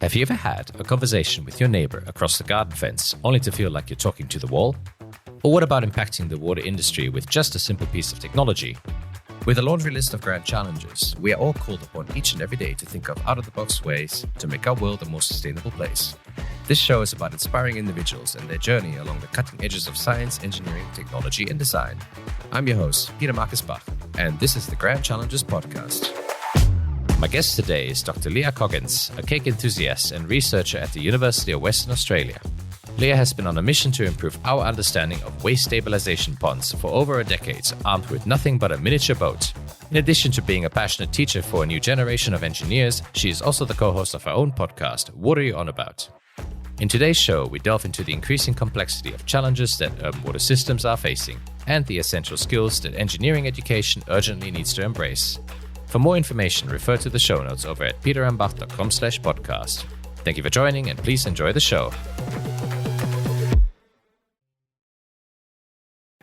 Have you ever had a conversation with your neighbor across the garden fence only to feel like you're talking to the wall? Or what about impacting the water industry with just a simple piece of technology? With a laundry list of grand challenges, we are all called upon each and every day to think of out-of-the-box ways to make our world a more sustainable place. This show is about inspiring individuals and their journey along the cutting edges of science, engineering, technology, and design. I'm your host, Peter Marcus Bach, and this is the Grand Challenges Podcast. My guest today is Dr. Liah Coggins, a cake enthusiast and researcher at the University of Western Australia. Liah has been on a mission to improve our understanding of waste stabilization ponds for over a decade, armed with nothing but a miniature boat. In addition to being a passionate teacher for a new generation of engineers, she is also the co-host of her own podcast, What Are You On About? In today's show, we delve into the increasing complexity of challenges that urban water systems are facing and the essential skills that engineering education urgently needs to embrace. For more information, refer to the show notes over at petermbach.com/podcast. Thank you for joining, and please enjoy the show.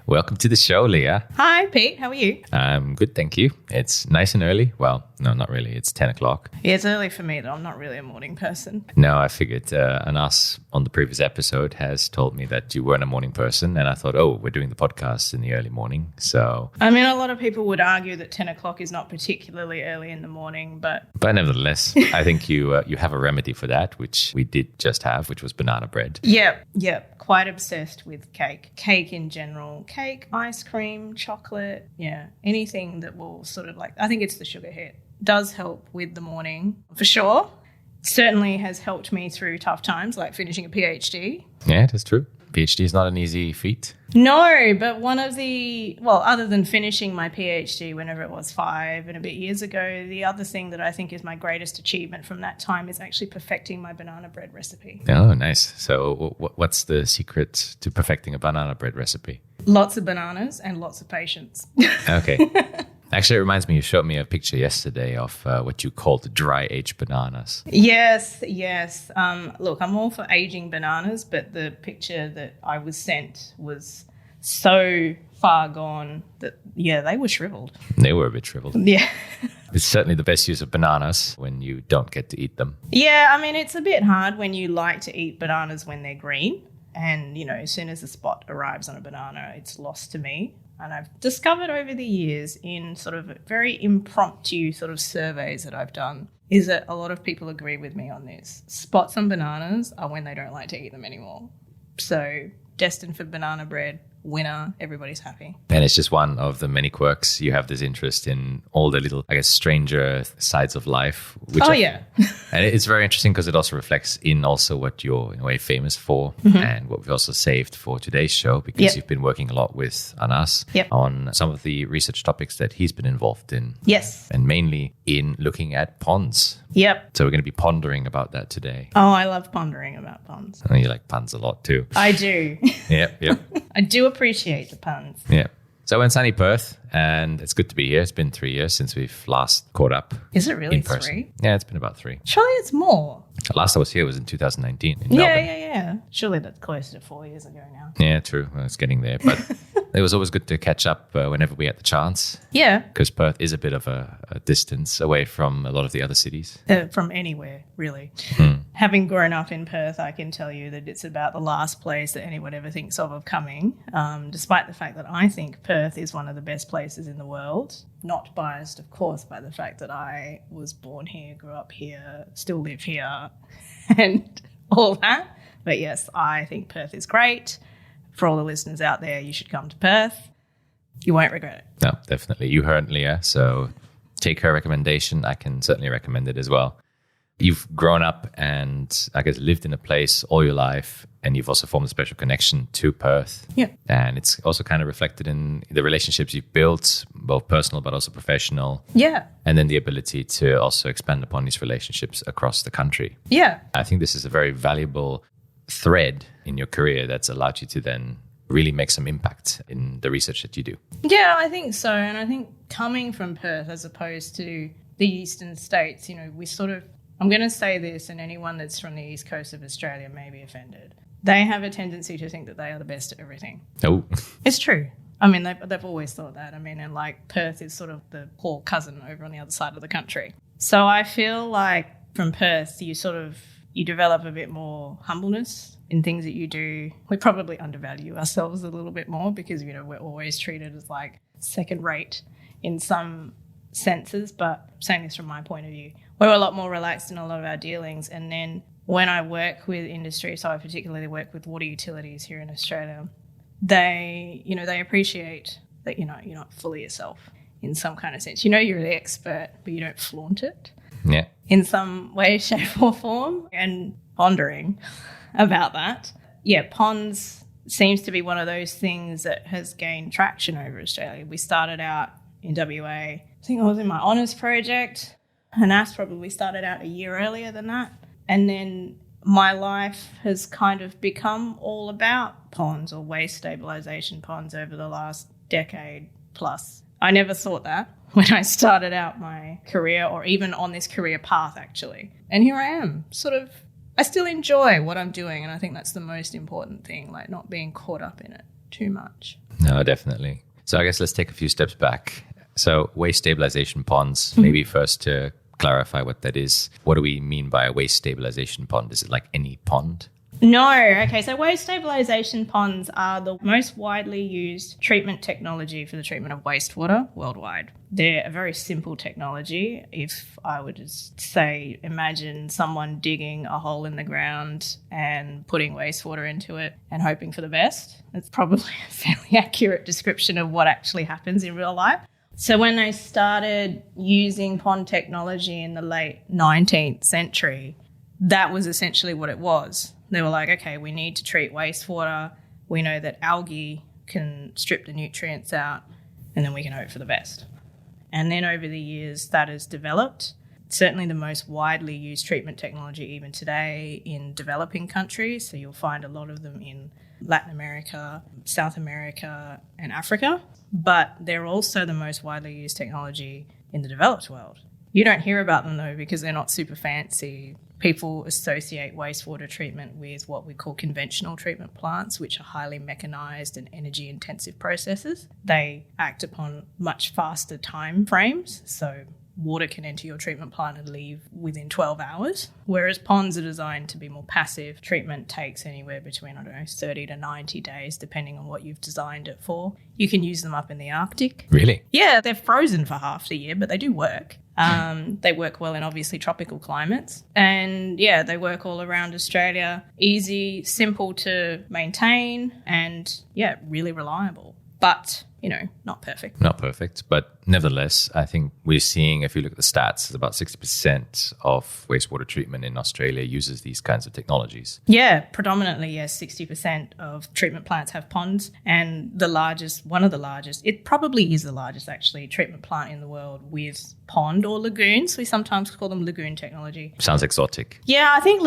Welcome to the show, Liah. Hi, Pete. How are you? I'm good, thank you. It's nice and early. Well, no, not really. It's 10 o'clock. Yeah, it's early for me, though. I'm not really a morning person. No, I figured Anas on the previous episode has told me that you weren't a morning person. And I thought, we're doing the podcast in the early morning. So, I mean, a lot of people would argue that 10 o'clock is not particularly early in the morning, but nevertheless, I think you have a remedy for that, which we did just have, which was banana bread. Yep. Quite obsessed with cake. Cake in general. Cake, ice cream, chocolate. Yeah, anything that will sort of I think it's the sugar hit. Does help with the morning, for sure. Certainly has helped me through tough times, like finishing a PhD. Yeah, that's true. PhD is not an easy feat. No, but other than finishing my PhD whenever it was 5 and a bit years ago, the other thing that I think is my greatest achievement from that time is actually perfecting my banana bread recipe. Oh, nice. So what's the secret to perfecting a banana bread recipe? Lots of bananas and lots of patience. Okay. Actually, it reminds me, you showed me a picture yesterday of what you called dry-aged bananas. Yes. Look, I'm all for aging bananas, but the picture that I was sent was so far gone that, they were shriveled. They were a bit shriveled. Yeah. It's certainly the best use of bananas when you don't get to eat them. Yeah, I mean, it's a bit hard when you like to eat bananas when they're green. And, as soon as the spot arrives on a banana, it's lost to me. And I've discovered over the years in sort of very impromptu sort of surveys that I've done is that a lot of people agree with me on this. Spots on bananas are when they don't like to eat them anymore. So destined for banana bread, winner, everybody's happy. And it's just one of the many quirks. You have this interest in all the little, stranger sides of life. Yeah. And it's very interesting because it also reflects in also what you're in a way famous for and what we've also saved for today's show because you've been working a lot with Anas on some of the research topics that he's been involved in. Yes. And mainly in looking at ponds. Yep. So we're going to be pondering about that today. Oh, I love pondering about ponds. I know you like puns a lot too. I do. Yep. I do appreciate the puns. Yeah. So we're in sunny Perth, and it's good to be here. It's been 3 years since we've last caught up. Is it really in person. 3? Yeah, it's been about 3. Surely it's more. The last I was here was in 2019 in Melbourne. Yeah. Surely that's closer to 4 years ago now. Yeah, true. Well, it's getting there. But it was always good to catch up whenever we had the chance. Yeah. Because Perth is a bit of a distance away from a lot of the other cities. From anywhere, really. Having grown up in Perth, I can tell you that it's about the last place that anyone ever thinks of coming, despite the fact that I think Perth is one of the best places in the world. Not biased, of course, by the fact that I was born here, grew up here, still live here, and all that. But yes, I think Perth is great. For all the listeners out there, you should come to Perth. You won't regret it. No, definitely. You heard Liah, so take her recommendation. I can certainly recommend it as well. You've grown up and lived in a place all your life, and you've also formed a special connection to Perth. Yeah. And it's also kind of reflected in the relationships you've built, both personal but also professional. Yeah. And then the ability to also expand upon these relationships across the country. Yeah. I think this is a very valuable thread in your career that's allowed you to then really make some impact in the research that you do. Yeah, I think so. And I think coming from Perth as opposed to the eastern states, we sort of, I'm going to say this, and anyone that's from the east coast of Australia may be offended. They have a tendency to think that they are the best at everything. Oh. It's true. I mean, they've always thought that. I mean, and Perth is sort of the poor cousin over on the other side of the country. So I feel like from Perth, you sort of you develop a bit more humbleness in things that you do. We probably undervalue ourselves a little bit more because, we're always treated as like second rate in some senses. But saying this from my point of view, we're a lot more relaxed in a lot of our dealings. And then when I work with industry, so I particularly work with water utilities here in Australia, they appreciate that, you're not fully yourself in some kind of sense. You're the expert, but you don't flaunt it. Yeah. In some way, shape or form, and pondering about that. Yeah, ponds seems to be one of those things that has gained traction over Australia. We started out in WA. I think I was in my honours project, and AS probably started out a year earlier than that. And then my life has kind of become all about ponds or waste stabilisation ponds over the last decade plus. I never thought that when I started out my career or even on this career path, actually. And here I am, I still enjoy what I'm doing, and I think that's the most important thing, like not being caught up in it too much. No, definitely. So I guess let's take a few steps back. So waste stabilization ponds, maybe first to clarify what that is. What do we mean by a waste stabilization pond? Is it like any pond? No. Okay, so waste stabilisation ponds are the most widely used treatment technology for the treatment of wastewater worldwide. They're a very simple technology. If I were to say, imagine someone digging a hole in the ground and putting wastewater into it and hoping for the best. It's probably a fairly accurate description of what actually happens in real life. So when they started using pond technology in the late 19th century, that was essentially what it was. They were like, okay, we need to treat wastewater. We know that algae can strip the nutrients out, and then we can hope for the best. And then over the years, that has developed. Certainly the most widely used treatment technology even today in developing countries. So you'll find a lot of them in Latin America, South America, and Africa. But they're also the most widely used technology in the developed world. You don't hear about them, though, because they're not super fancy. People associate wastewater treatment with what we call conventional treatment plants, which are highly mechanised and energy-intensive processes. They act upon much faster time frames, so water can enter your treatment plant and leave within 12 hours, whereas ponds are designed to be more passive. Treatment takes anywhere between, 30 to 90 days, depending on what you've designed it for. You can use them up in the Arctic. Really? Yeah, they're frozen for half the year, but they do work. They work well in obviously tropical climates. And yeah, they work all around Australia. Easy, simple to maintain, and yeah, really reliable. But, not perfect. Not perfect. But nevertheless, I think we're seeing, if you look at the stats, about 60% of wastewater treatment in Australia uses these kinds of technologies. Yeah, predominantly, yes. 60% of treatment plants have ponds. And one of the largest, it probably is the largest actually, treatment plant in the world with pond or lagoons. We sometimes call them lagoon technology. Sounds exotic. Yeah, I think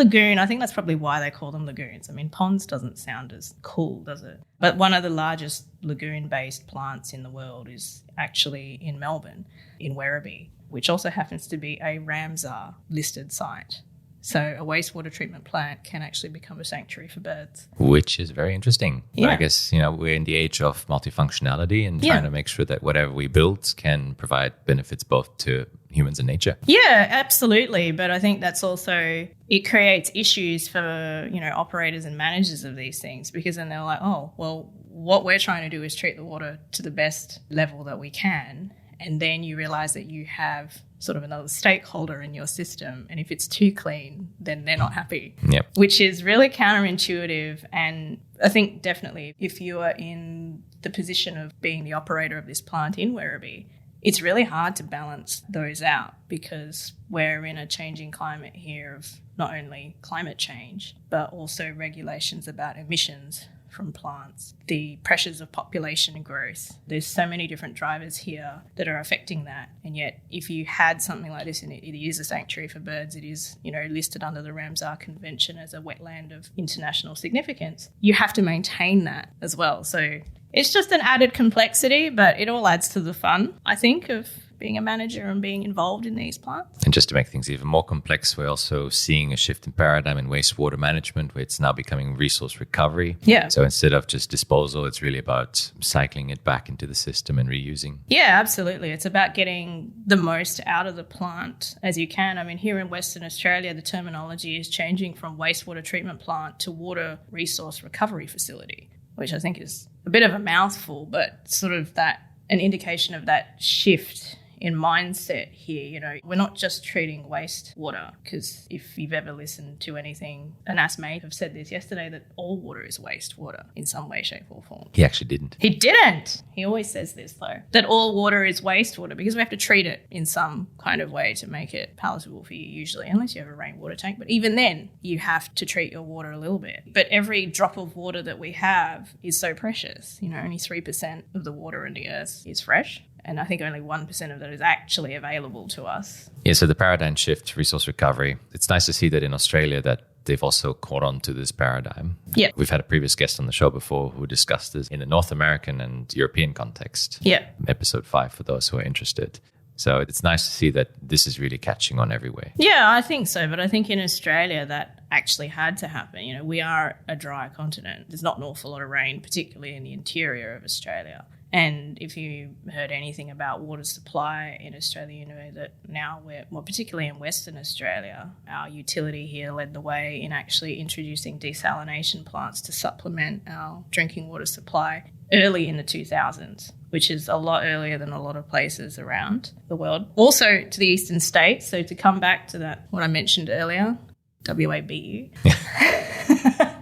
that's probably why they call them lagoons. I mean, ponds doesn't sound as cool, does it? But one of the largest lagoon-based plants in the world is actually in Melbourne, in Werribee, which also happens to be a Ramsar listed site. So a wastewater treatment plant can actually become a sanctuary for birds. Which is very interesting. Yeah. But I guess, we're in the age of multifunctionality and trying to make sure that whatever we build can provide benefits both to humans and nature. Yeah, absolutely. But I think that's also, it creates issues for, operators and managers of these things, because then they're like, oh, well, what we're trying to do is treat the water to the best level that we can. And then you realize that you have sort of another stakeholder in your system. And if it's too clean, then they're not happy, Yep. Which is really counterintuitive. And I think definitely if you are in the position of being the operator of this plant in Werribee, it's really hard to balance those out, because we're in a changing climate here of not only climate change, but also regulations about emissions from plants, the pressures of population growth. There's so many different drivers here that are affecting that. And yet, if you had something like this, and it is a sanctuary for birds, it is, listed under the Ramsar Convention as a wetland of international significance, you have to maintain that as well. So it's just an added complexity, but it all adds to the fun, I think, of being a manager and being involved in these plants. And just to make things even more complex, we're also seeing a shift in paradigm in wastewater management, where it's now becoming resource recovery. Yeah. So instead of just disposal, it's really about cycling it back into the system and reusing. Yeah, absolutely. It's about getting the most out of the plant as you can. I mean, here in Western Australia, the terminology is changing from wastewater treatment plant to water resource recovery facility, which I think is a bit of a mouthful, but sort of an indication of that shift in mindset here. You know, we're not just treating wastewater, because if you've ever listened to anything, Anas may have said this yesterday, that all water is wastewater in some way, shape or form. He actually didn't. He didn't. He always says this, though, that all water is wastewater, because we have to treat it in some kind of way to make it palatable for you, usually, unless you have a rainwater tank. But even then, you have to treat your water a little bit. But every drop of water that we have is so precious. You know, only 3% of the water in the earth is fresh. And I think only 1% of that is actually available to us. Yeah, so the paradigm shift, resource recovery, it's nice to see that in Australia that they've also caught on to this paradigm. Yeah. We've had a previous guest on the show before who discussed this in the North American and European context. Yeah. Episode 5 for those who are interested. So it's nice to see that this is really catching on everywhere. Yeah, I think so. But I think in Australia that actually had to happen. You know, we are a dry continent. There's not an awful lot of rain, particularly in the interior of Australia. And if you heard anything about water supply in Australia, you know that now particularly in Western Australia, our utility here led the way in actually introducing desalination plants to supplement our drinking water supply early in the 2000s, which is a lot earlier than a lot of places around the world. Also to the eastern states, so to come back to that, what I mentioned earlier, WABU,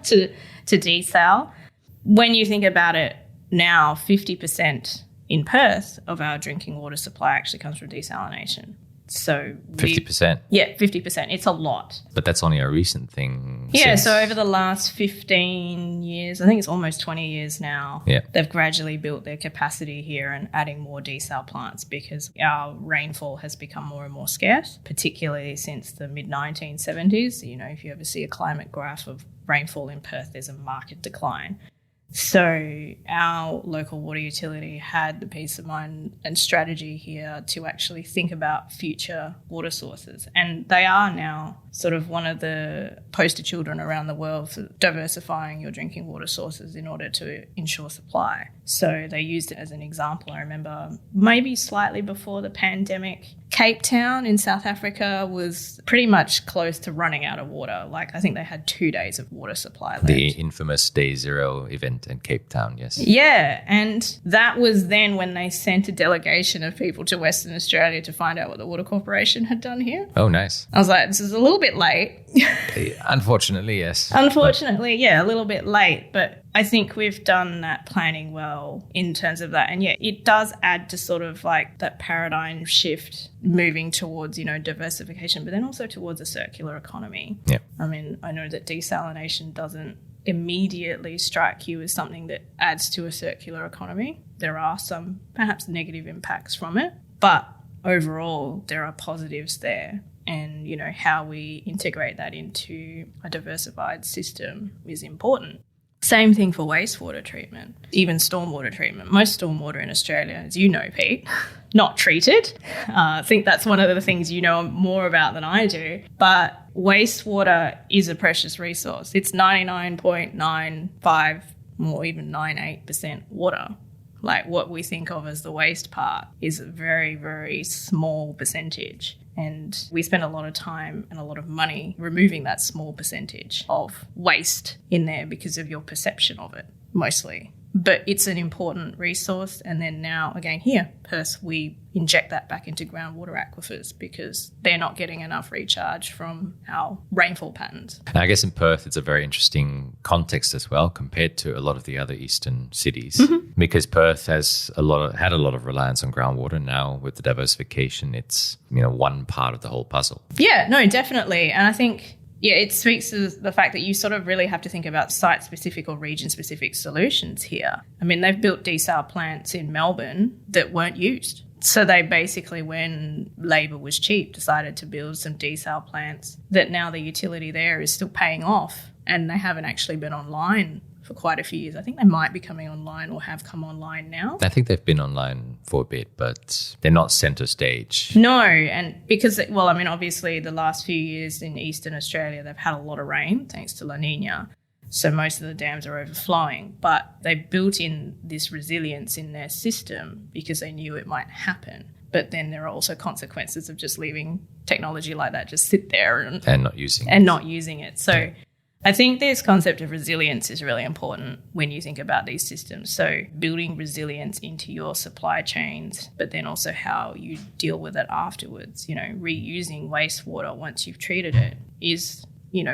to desal. When you think about it, now 50% in Perth of our drinking water supply actually comes from desalination. So 50%? Yeah, 50%. It's a lot. But that's only a recent thing. Yeah, so over the last 15 years, I think it's almost 20 years now, they've gradually built their capacity here and adding more desal plants because our rainfall has become more and more scarce, particularly since the mid-1970s. You know, if you ever see a climate graph of rainfall in Perth, there's a marked decline. So our local water utility had the peace of mind and strategy here to actually think about future water sources. And they are now sort of one of the poster children around the world for diversifying your drinking water sources in order to ensure supply. So they used it as an example. I remember maybe slightly before the pandemic, Cape Town in South Africa was pretty much close to running out of water. Like I think they had 2 days of water supply left. The infamous Day Zero event in Cape Town, yes. Yeah, and that was then when they sent a delegation of people to Western Australia to find out what the Water Corporation had done here. Oh, nice. I was like, this is a little bit late. Unfortunately, yes. Unfortunately, yeah, a little bit late, but I think we've done that planning well in terms of that. And yeah, it does add to sort of like that paradigm shift moving towards, you know, diversification, but then also towards a circular economy. Yeah. I mean, I know that desalination doesn't immediately strike you as something that adds to a circular economy. There are some perhaps negative impacts from it, but overall there are positives there. And, you know, how we integrate that into a diversified system is important. Same thing for wastewater treatment, even stormwater treatment. Most stormwater in Australia, as you know, Pete, not treated. I think that's one of the things you know more about than I do. But wastewater is a precious resource. It's 99.95 or even 98% water. Like what we think of as the waste part is a very, very small percentage. And we spend a lot of time and a lot of money removing that small percentage of waste in there because of your perception of it, mostly. But it's an important resource. And then now, again, here, Perth, we inject that back into groundwater aquifers because they're not getting enough recharge from our rainfall patterns. And I guess in Perth, it's a very interesting context as well compared to a lot of the other eastern cities because Perth has had a lot of reliance on groundwater. Now with the diversification, it's, you know, one part of the whole puzzle. Yeah, no, definitely. And I think, yeah, it speaks to the fact that you sort of really have to think about site-specific or region-specific solutions here. I mean, they've built desal plants in Melbourne that weren't used. So they basically, when labour was cheap, decided to build some desal plants that now the utility there is still paying off and they haven't actually been online for quite a few years. I think they might be coming online or have come online now. I think they've been online for a bit, but they're not center stage. No, and because, obviously the last few years in Eastern Australia, they've had a lot of rain thanks to La Nina. So most of the dams are overflowing, but they built in this resilience in their system because they knew it might happen. But then there are also consequences of just leaving technology like that just sit there and not using it. So I think this concept of resilience is really important when you think about these systems. So building resilience into your supply chains, but then also how you deal with it afterwards, reusing wastewater once you've treated it is,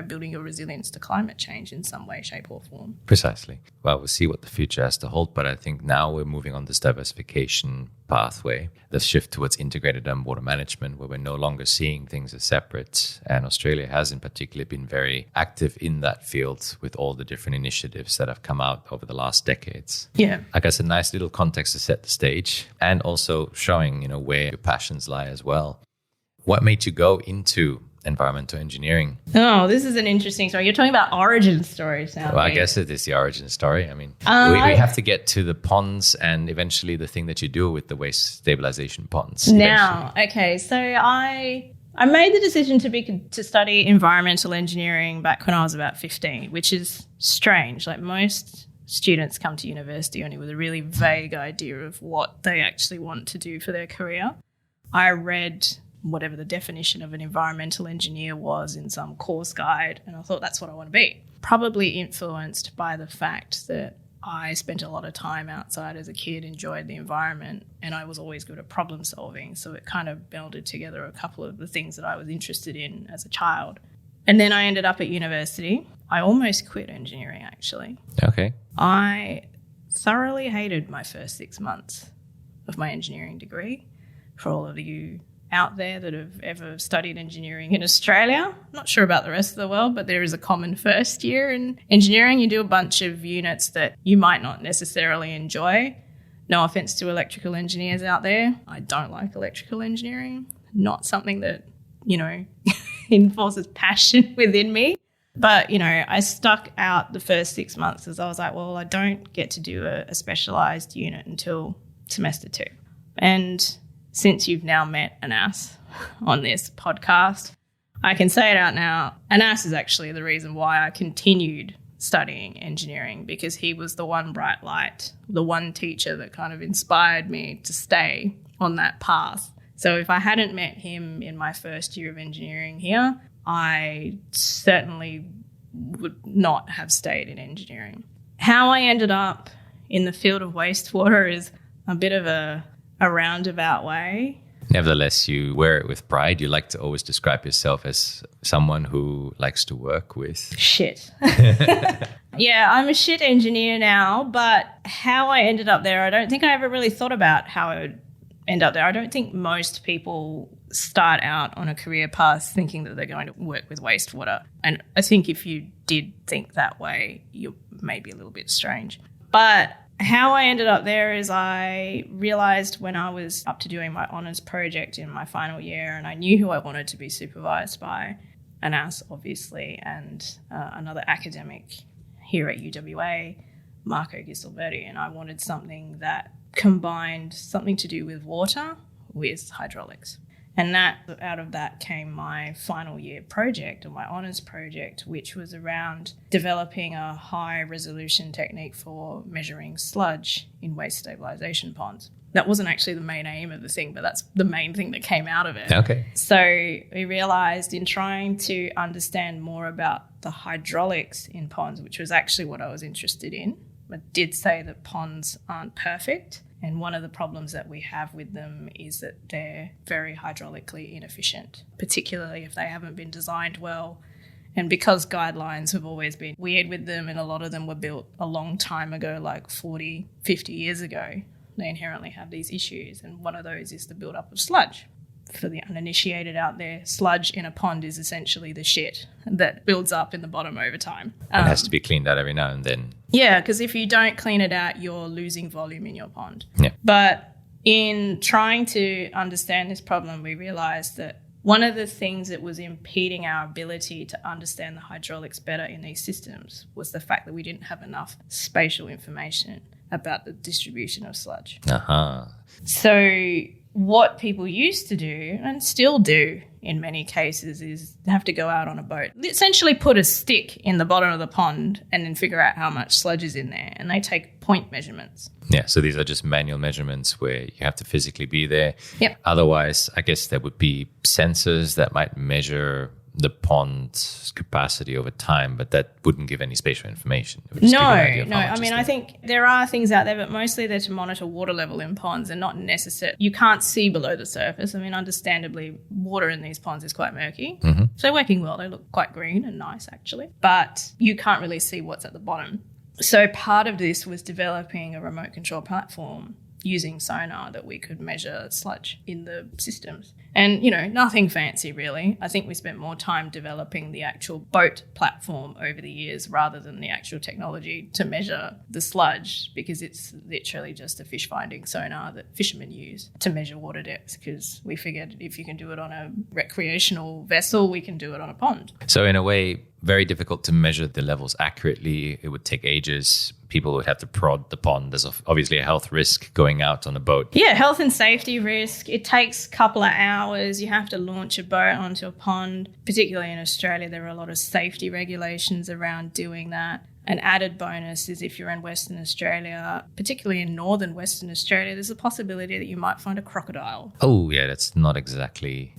building your resilience to climate change in some way, shape or form. Precisely. Well, we'll see what the future has to hold, but I think now we're moving on this diversification pathway, the shift towards integrated water management, where we're no longer seeing things as separate. And Australia has in particular been very active in that field with all the different initiatives that have come out over the last decades. Yeah. I guess a nice little context to set the stage and also showing, where your passions lie as well. What made you go into environmental engineering? Oh, this is an interesting story. You're talking about origin stories now. Well, I guess it is the origin story. I mean, we have to get to the ponds and eventually the thing that you do with the waste stabilization ponds. Now, okay, so I made the decision to study environmental engineering back when I was about 15, which is strange. Like most students come to university only with a really vague idea of what they actually want to do for their career. I read whatever the definition of an environmental engineer was in some course guide, and I thought that's what I want to be. Probably influenced by the fact that I spent a lot of time outside as a kid, enjoyed the environment, and I was always good at problem solving. So it kind of melded together a couple of the things that I was interested in as a child. And then I ended up at university. I almost quit engineering, actually. Okay. I thoroughly hated my first 6 months of my engineering degree. For all of you out there that have ever studied engineering in Australia, I'm not sure about the rest of the world, but there is a common first year in engineering. You do a bunch of units that you might not necessarily enjoy. No offense to electrical engineers out there. I don't like electrical engineering. Not something that, enforces passion within me. But, I stuck out the first 6 months as I was like, well, I don't get to do a specialised unit until semester 2. And since you've now met Anas on this podcast, I can say it out now. Anas is actually the reason why I continued studying engineering, because he was the one bright light, the one teacher that kind of inspired me to stay on that path. So if I hadn't met him in my first year of engineering here, I certainly would not have stayed in engineering. How I ended up in the field of wastewater is a bit of a roundabout way. Nevertheless, you wear it with pride. You like to always describe yourself as someone who likes to work with shit. Yeah, I'm a shit engineer now, but how I ended up there, I don't think I ever really thought about how I would end up there. I don't think most people start out on a career path thinking that they're going to work with wastewater. And I think if you did think that way, you're maybe a little bit strange. But how I ended up there is I realised when I was up to doing my honours project in my final year, and I knew who I wanted to be supervised by, Anas obviously, and another academic here at UWA, Marco Gisilberti, and I wanted something that combined something to do with water with hydraulics. And out of that came my final year project, or my honours project, which was around developing a high resolution technique for measuring sludge in waste stabilisation ponds. That wasn't actually the main aim of the thing, but that's the main thing that came out of it. Okay. So we realised in trying to understand more about the hydraulics in ponds, which was actually what I was interested in, but did say that ponds aren't perfect. And one of the problems that we have with them is that they're very hydraulically inefficient, particularly if they haven't been designed well. And because guidelines have always been weird with them, and a lot of them were built a long time ago, like 40, 50 years ago, they inherently have these issues. And one of those is the buildup of sludge. For the uninitiated out there, sludge in a pond is essentially the shit that builds up in the bottom over time. It has to be cleaned out every now and then. Yeah, because if you don't clean it out, you're losing volume in your pond. Yeah. But in trying to understand this problem, we realised that one of the things that was impeding our ability to understand the hydraulics better in these systems was the fact that we didn't have enough spatial information about the distribution of sludge. So what people used to do, and still do in many cases, is have to go out on a boat, essentially put a stick in the bottom of the pond and then figure out how much sludge is in there. And they take point measurements. Yeah, so these are just manual measurements where you have to physically be there. Yep. Otherwise, I guess there would be sensors that might measure the pond's capacity over time, but that wouldn't give any spatial information. It would just give you an idea of how much I mean, is there. I think there are things out there, but mostly they're to monitor water level in ponds and not necessary. You can't see below the surface. I mean, understandably, water in these ponds is quite murky. So they're working well. They look quite green and nice, actually. But you can't really see what's at the bottom. So part of this was developing a remote control platform using sonar that we could measure sludge in the systems. And, you know, nothing fancy really. I think we spent more time developing the actual boat platform over the years rather than the actual technology to measure the sludge, because it's literally just a fish finding sonar that fishermen use to measure water depth, because we figured if you can do it on a recreational vessel, we can do it on a pond. So in a way, very difficult to measure the levels accurately. It would take ages. People would have to prod the pond. There's obviously a health risk going out on a boat. Yeah, health and safety risk. It takes a couple of hours. You have to launch a boat onto a pond. Particularly in Australia, there are a lot of safety regulations around doing that. An added bonus is if you're in Western Australia, particularly in northern Western Australia, there's a possibility that you might find a crocodile. Oh, yeah, that's not exactly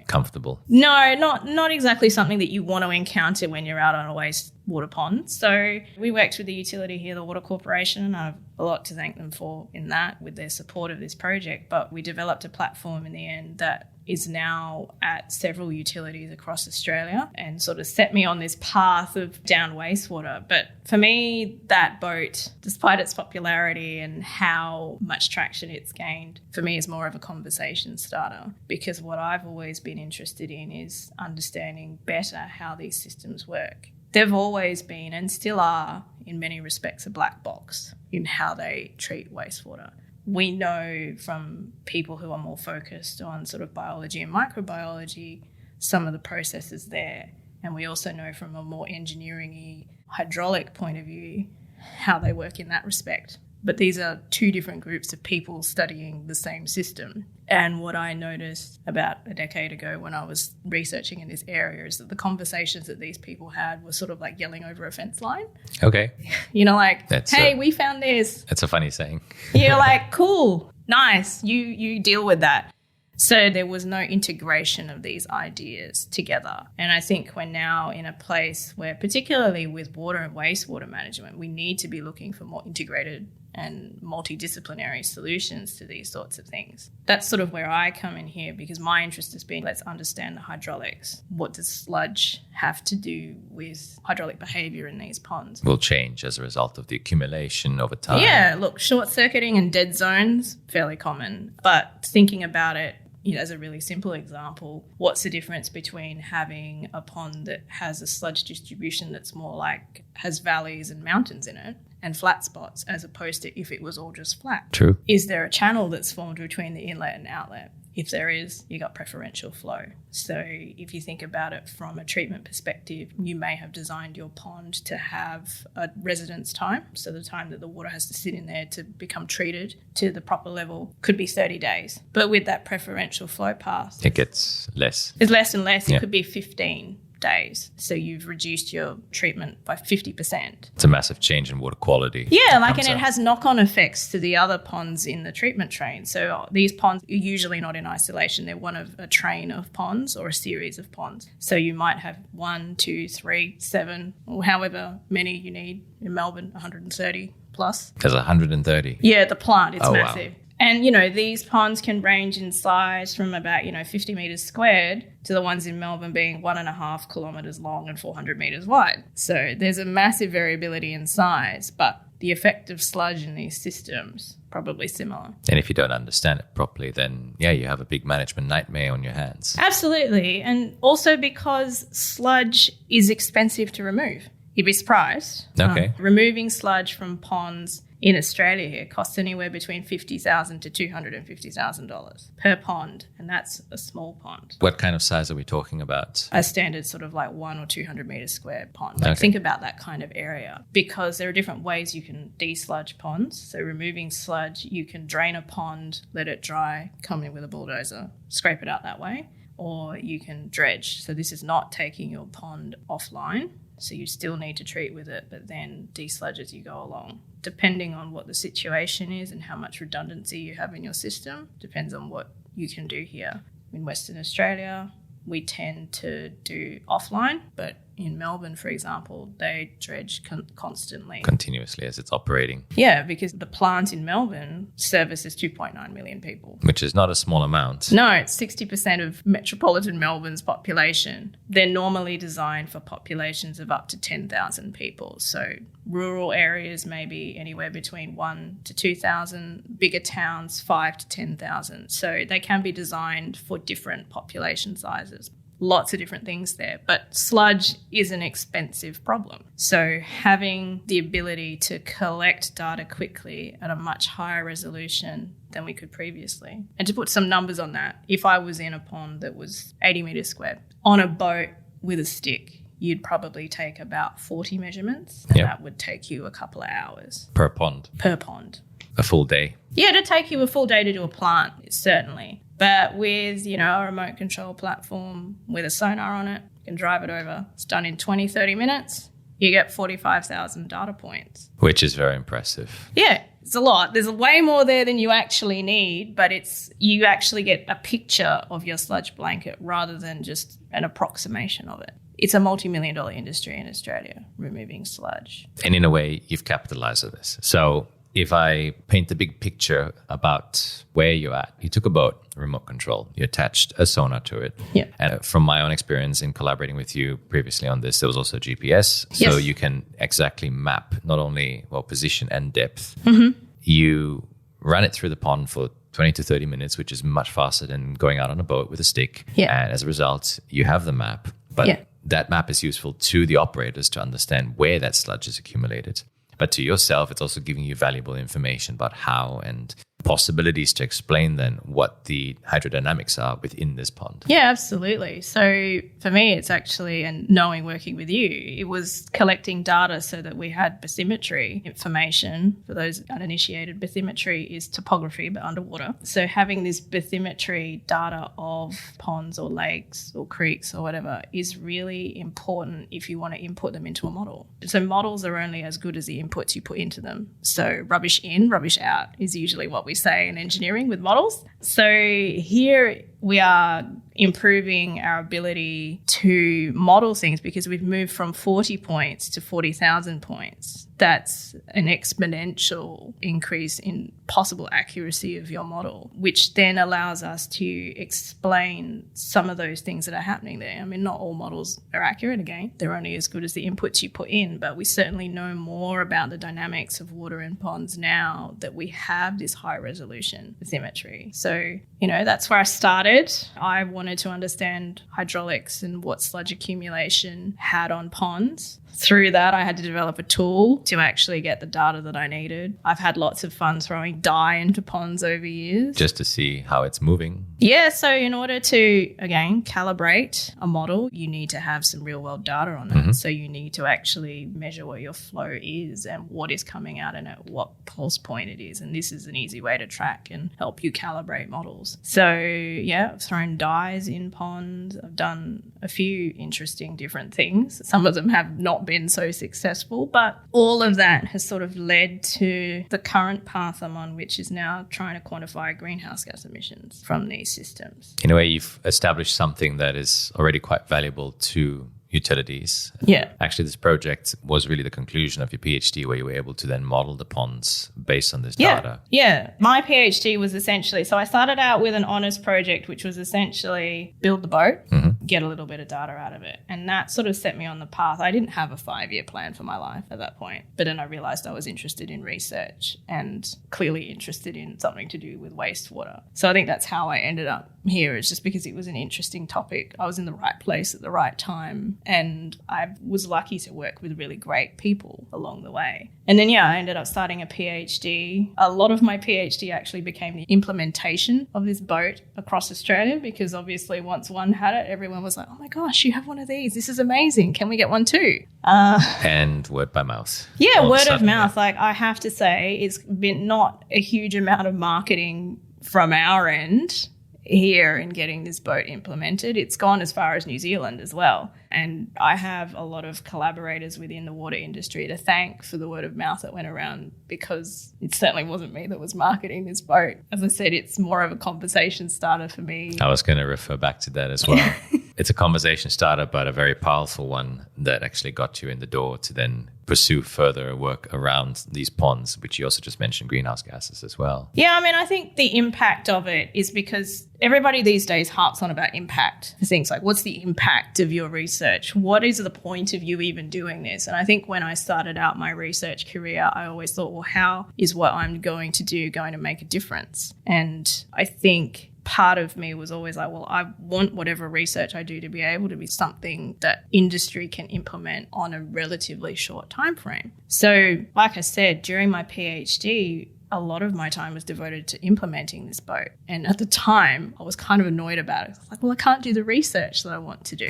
comfortable. No, not exactly something that you want to encounter when you're out on a wastewater pond. So we worked with the utility here, the Water Corporation, and I have a lot to thank them for in that, with their support of this project. But we developed a platform in the end that is now at several utilities across Australia and sort of set me on this path of down wastewater. But for me, that boat, despite its popularity and how much traction it's gained, for me is more of a conversation starter, because what I've always been interested in is understanding better how these systems work. They've always been, and still are in many respects, a black box in how they treat wastewater. We know from people who are more focused on sort of biology and microbiology some of the processes there. And we also know from a more engineering-y, hydraulic point of view how they work in that respect. But these are two different groups of people studying the same system. And what I noticed about a decade ago when I was researching in this area is that the conversations that these people had were sort of like yelling over a fence line. Okay. You know, like, hey, we found this. That's a funny saying. You're like, cool, nice, you deal with that. So there was no integration of these ideas together. And I think we're now in a place where, particularly with water and wastewater management, we need to be looking for more integrated and multidisciplinary solutions to these sorts of things. That's sort of where I come in here, because my interest has been, let's understand the hydraulics. What does sludge have to do with hydraulic behaviour in these ponds? Will change as a result of the accumulation over time. Yeah, look, short-circuiting and dead zones, fairly common. But thinking about it, you know, as a really simple example, what's the difference between having a pond that has a sludge distribution that's more like has valleys and mountains in it and flat spots, as opposed to if it was all just flat? True. Is there a channel that's formed between the inlet and outlet? If there is, you got preferential flow. So if you think about it from a treatment perspective, you may have designed your pond to have a residence time. So the time that the water has to sit in there to become treated to the proper level could be 30 days. But with that preferential flow path, it gets less. It's less and less. Yeah. It could be 15 days. So you've reduced your treatment by 50%. It's a massive change in water quality. Yeah, like, and it has knock-on effects to the other ponds in the treatment train. So these ponds are usually not in isolation. They're one of a train of ponds or a series of ponds. So you might have 1, 2, 3, 7, or however many you need. In Melbourne, 130 plus. There's 130? Yeah, the plant, it's massive. Wow. And, you know, these ponds can range in size from about, 50 metres squared to the ones in Melbourne being 1.5 kilometres long and 400 metres wide. So there's a massive variability in size, but the effect of sludge in these systems probably similar. And if you don't understand it properly, then, yeah, you have a big management nightmare on your hands. Absolutely. And also because sludge is expensive to remove. You'd be surprised. Okay. Removing sludge from ponds in Australia here costs anywhere between $50,000 to $250,000 per pond, and that's a small pond. What kind of size are we talking about? A standard sort of like 1 or 200 metres square pond. Like think about that kind of area, because there are different ways you can desludge ponds. So removing sludge, you can drain a pond, let it dry, come in with a bulldozer, scrape it out that way, or you can dredge. So this is not taking your pond offline. So you still need to treat with it, but then desludge as you go along. Depending on what the situation is and how much redundancy you have in your system, depends on what you can do here. In Western Australia, we tend to do offline, but in Melbourne, for example, they dredge constantly. Continuously as it's operating. Yeah, because the plant in Melbourne services 2.9 million people. Which is not a small amount. No, it's 60% of metropolitan Melbourne's population. They're normally designed for populations of up to 10,000 people. So rural areas maybe anywhere between 1 to 2,000, bigger towns 5 to 10,000. So they can be designed for different population sizes. Lots of different things there, but sludge is an expensive problem. So having the ability to collect data quickly at a much higher resolution than we could previously. And to put some numbers on that, if I was in a pond that was 80 metres square, on a boat with a stick, you'd probably take about 40 measurements, and that would take you a couple of hours. Per pond? Per pond. A full day? Yeah, it'd take you a full day to do a plant, certainly. But with, a remote control platform with a sonar on it, you can drive it over. It's done in 20, 30 minutes. You get 45,000 data points. Which is very impressive. Yeah, it's a lot. There's way more there than you actually need, but you actually get a picture of your sludge blanket rather than just an approximation of it. It's a multi-million-dollar industry in Australia, removing sludge. And in a way, you've capitalized on this. So if I paint the big picture about where you're at, you took a boat, remote control, you attached a sonar to it. Yeah. And from my own experience in collaborating with you previously on this, there was also GPS. Yes. So you can exactly map not only position and depth. Mm-hmm. You ran it through the pond for 20 to 30 minutes, which is much faster than going out on a boat with a stick. Yeah. And as a result, you have the map. But that map is useful to the operators to understand where that sludge is accumulated. But to yourself, it's also giving you valuable information about how and possibilities to explain then what the hydrodynamics are within this pond. Yeah, absolutely. So for me, it's actually, and knowing working with you, it was collecting data so that we had bathymetry information. For those uninitiated, bathymetry is topography but underwater. So having this bathymetry data of ponds or lakes or creeks or whatever is really important if you want to input them into a model. So models are only as good as the inputs you put into them. So rubbish in, rubbish out is usually what we say in engineering with models. So here we are improving our ability to model things because we've moved from 40 points to 40,000 points. That's an exponential increase in possible accuracy of your model, which then allows us to explain some of those things that are happening there. I mean, not all models are accurate. Again, they're only as good as the inputs you put in, but we certainly know more about the dynamics of water in ponds now that we have this high resolution bathymetry. So, that's where I started. I wanted to understand hydraulics and what sludge accumulation had on ponds. Through that, I had to develop a tool to actually get the data that I needed. I've had lots of fun throwing dye into ponds over years. Just to see how it's moving? Yeah, so in order to, again, calibrate a model, you need to have some real-world data on that. Mm-hmm. So you need to actually measure what your flow is and what is coming out and at what pulse point it is. And this is an easy way to track and help you calibrate models. So, yeah, I've thrown dyes in ponds. I've done a few interesting different things. Some of them have not been so successful, but all of that has sort of led to the current path I'm on, which is now trying to quantify greenhouse gas emissions from these systems. In a way, you've established something that is already quite valuable to utilities. Yeah. Actually, this project was really the conclusion of your PhD, where you were able to then model the ponds based on this data. Yeah. My PhD was essentially, so I started out with an honours project, which was essentially build the boat. Mm-hmm. get a little bit of data out of it. And that sort of set me on the path. I didn't have a 5-year plan for my life at that point, but then I realized I was interested in research and clearly interested in something to do with wastewater. So I think that's how I ended up here, is just because it was an interesting topic. I was in the right place at the right time, and I was lucky to work with really great people along the way. And then, I ended up starting a PhD. A lot of my PhD actually became the implementation of this boat across Australia, because obviously once one had it, everyone was like, oh my gosh, you have one of these. This is amazing. Can we get one too? And word by mouth. Yeah, word of mouth. Yeah. Like, I have to say, it's been not a huge amount of marketing from our end here in getting this boat implemented. It's gone as far as New Zealand as well. And I have a lot of collaborators within the water industry to thank for the word of mouth that went around, because it certainly wasn't me that was marketing this boat. As I said, it's more of a conversation starter for me. I was going to refer back to that as well. It's a conversation starter, but a very powerful one that actually got you in the door to then pursue further work around these ponds, which you also just mentioned, greenhouse gases as well. Yeah, I mean, I think the impact of it is because everybody these days harps on about impact. Things like, what's the impact of your research? What is the point of you even doing this? And I think when I started out my research career, I always thought, well, how is what I'm going to do going to make a difference? And I think part of me was always like, well, I want whatever research I do to be able to be something that industry can implement on a relatively short time frame. So like I said, during my PhD, a lot of my time was devoted to implementing this boat. And at the time, I was kind of annoyed about it. I was like, well, I can't do the research that I want to do.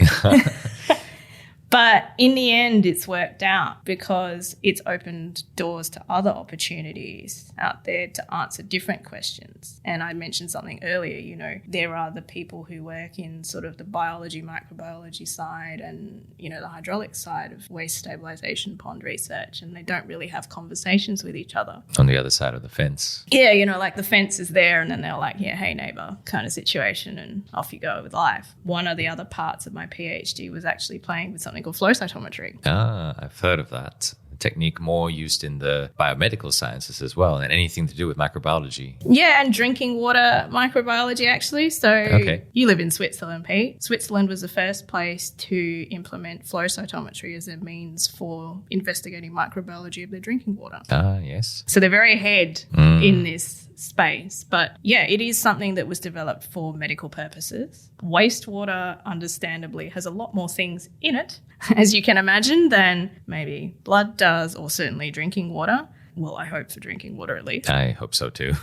But in the end, it's worked out because it's opened doors to other opportunities out there to answer different questions. And I mentioned something earlier, there are the people who work in sort of the biology, microbiology side and, the hydraulic side of waste stabilization pond research, and they don't really have conversations with each other. On the other side of the fence. Yeah, like the fence is there and then they're like, yeah, hey neighbour kind of situation, and off you go with life. One of the other parts of my PhD was actually playing with something called flow cytometry. I've heard of that technique, more used in the biomedical sciences as well, and anything to do with microbiology. Yeah, and drinking water microbiology actually. So You live in Switzerland, Pete. Switzerland was the first place to implement flow cytometry as a means for investigating microbiology of their drinking water. Yes. So they're very ahead in this space. But yeah, it is something that was developed for medical purposes. Wastewater, understandably, has a lot more things in it, as you can imagine, than maybe blood does, or certainly drinking water. Well, I hope for drinking water at least. I hope so too.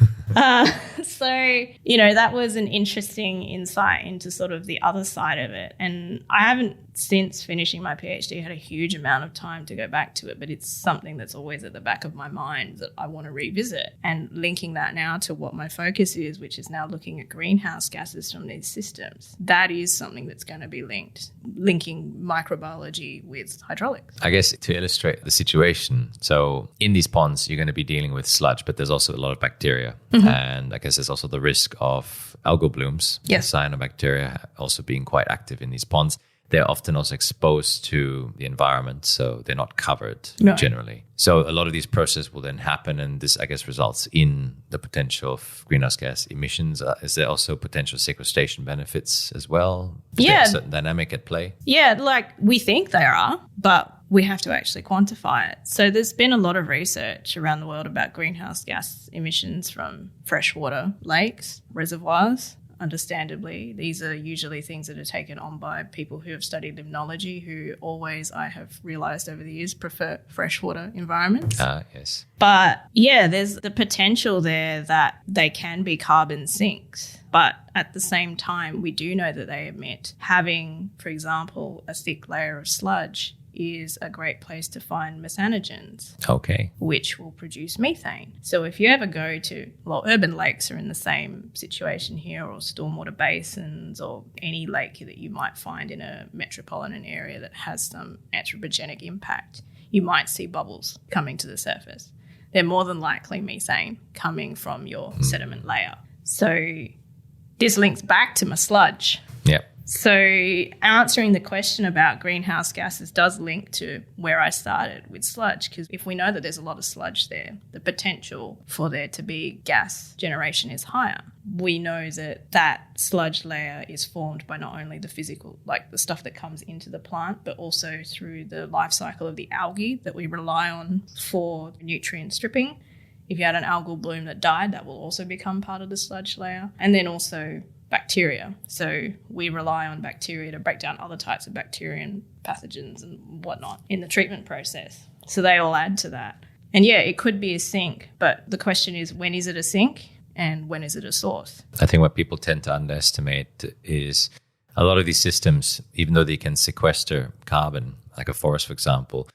So, that was an interesting insight into sort of the other side of it. And I haven't, since finishing my PhD, had a huge amount of time to go back to it, but it's something that's always at the back of my mind that I want to revisit. And linking that now to what my focus is, which is now looking at greenhouse gases from these systems, that is something that's going to be linking microbiology with hydraulics. I guess to illustrate the situation, so in these ponds, you're going to be dealing with sludge, but there's also a lot of bacteria. Mm-hmm. And I guess there's also the risk of algal blooms, cyanobacteria also being quite active in these ponds. They're often also exposed to the environment, so they're not covered generally. So a lot of these processes will then happen, and this, I guess, results in the potential of greenhouse gas emissions. Is there also potential sequestration benefits as well? Is there a certain dynamic at play? Yeah, like we think there are, but we have to actually quantify it. So there's been a lot of research around the world about greenhouse gas emissions from freshwater lakes, reservoirs. Understandably, these are usually things that are taken on by people who have studied limnology, who always, I have realised over the years, prefer freshwater environments. Yes. But yeah, there's the potential there that they can be carbon sinks. But at the same time, we do know that they emit. Having, for example, a thick layer of sludge is a great place to find methanogens, which will produce methane. So if you ever go to, urban lakes are in the same situation here, or stormwater basins, or any lake that you might find in a metropolitan area that has some anthropogenic impact, you might see bubbles coming to the surface. They're more than likely methane coming from your sediment layer. So this links back to my sludge. Yeah. So answering the question about greenhouse gases does link to where I started with sludge, because if we know that there's a lot of sludge there, the potential for there to be gas generation is higher. We know that that sludge layer is formed by not only the physical, like the stuff that comes into the plant, but also through the life cycle of the algae that we rely on for nutrient stripping. If you had an algal bloom that died, that will also become part of the sludge layer. And then also bacteria. So we rely on bacteria to break down other types of bacteria and pathogens and whatnot in the treatment process. So they all add to that. And yeah, it could be a sink, but the question is, when is it a sink and when is it a source? I think what people tend to underestimate is a lot of these systems, even though they can sequester carbon, like a forest, for example,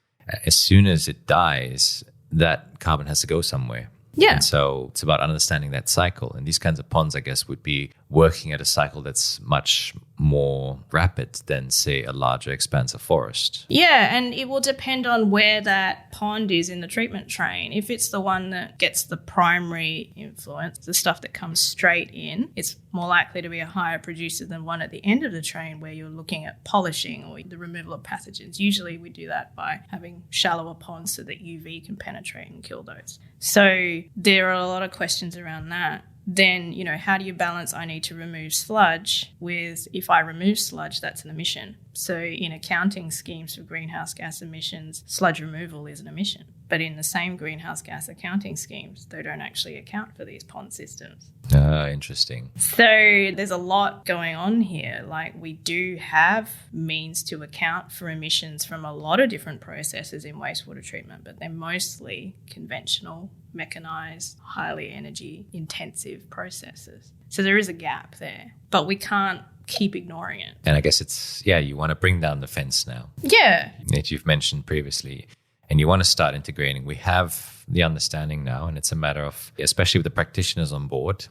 as soon as it dies, that carbon has to go somewhere. Yeah. And so it's about understanding that cycle. And these kinds of ponds, I guess, would be working at a cycle that's much more rapid than, say, a larger expansive forest. Yeah, and it will depend on where that pond is in the treatment train. If it's the one that gets the primary influence, the stuff that comes straight in, it's more likely to be a higher producer than one at the end of the train where you're looking at polishing or the removal of pathogens. Usually we do that by having shallower ponds so that UV can penetrate and kill those. So there are a lot of questions around that. Then, how do you balance I need to remove sludge with if I remove sludge, that's an emission. So in accounting schemes for greenhouse gas emissions, sludge removal is an emission. But in the same greenhouse gas accounting schemes, they don't actually account for these pond systems. Interesting. So there's a lot going on here. Like, we do have means to account for emissions from a lot of different processes in wastewater treatment, but they're mostly conventional, mechanized, highly energy intensive processes. So there is a gap there, but we can't keep ignoring it. And I guess it's, you want to bring down the fence now. Yeah. That you've mentioned previously. And you want to start integrating. We have the understanding now, and it's a matter of, especially with the practitioners on board,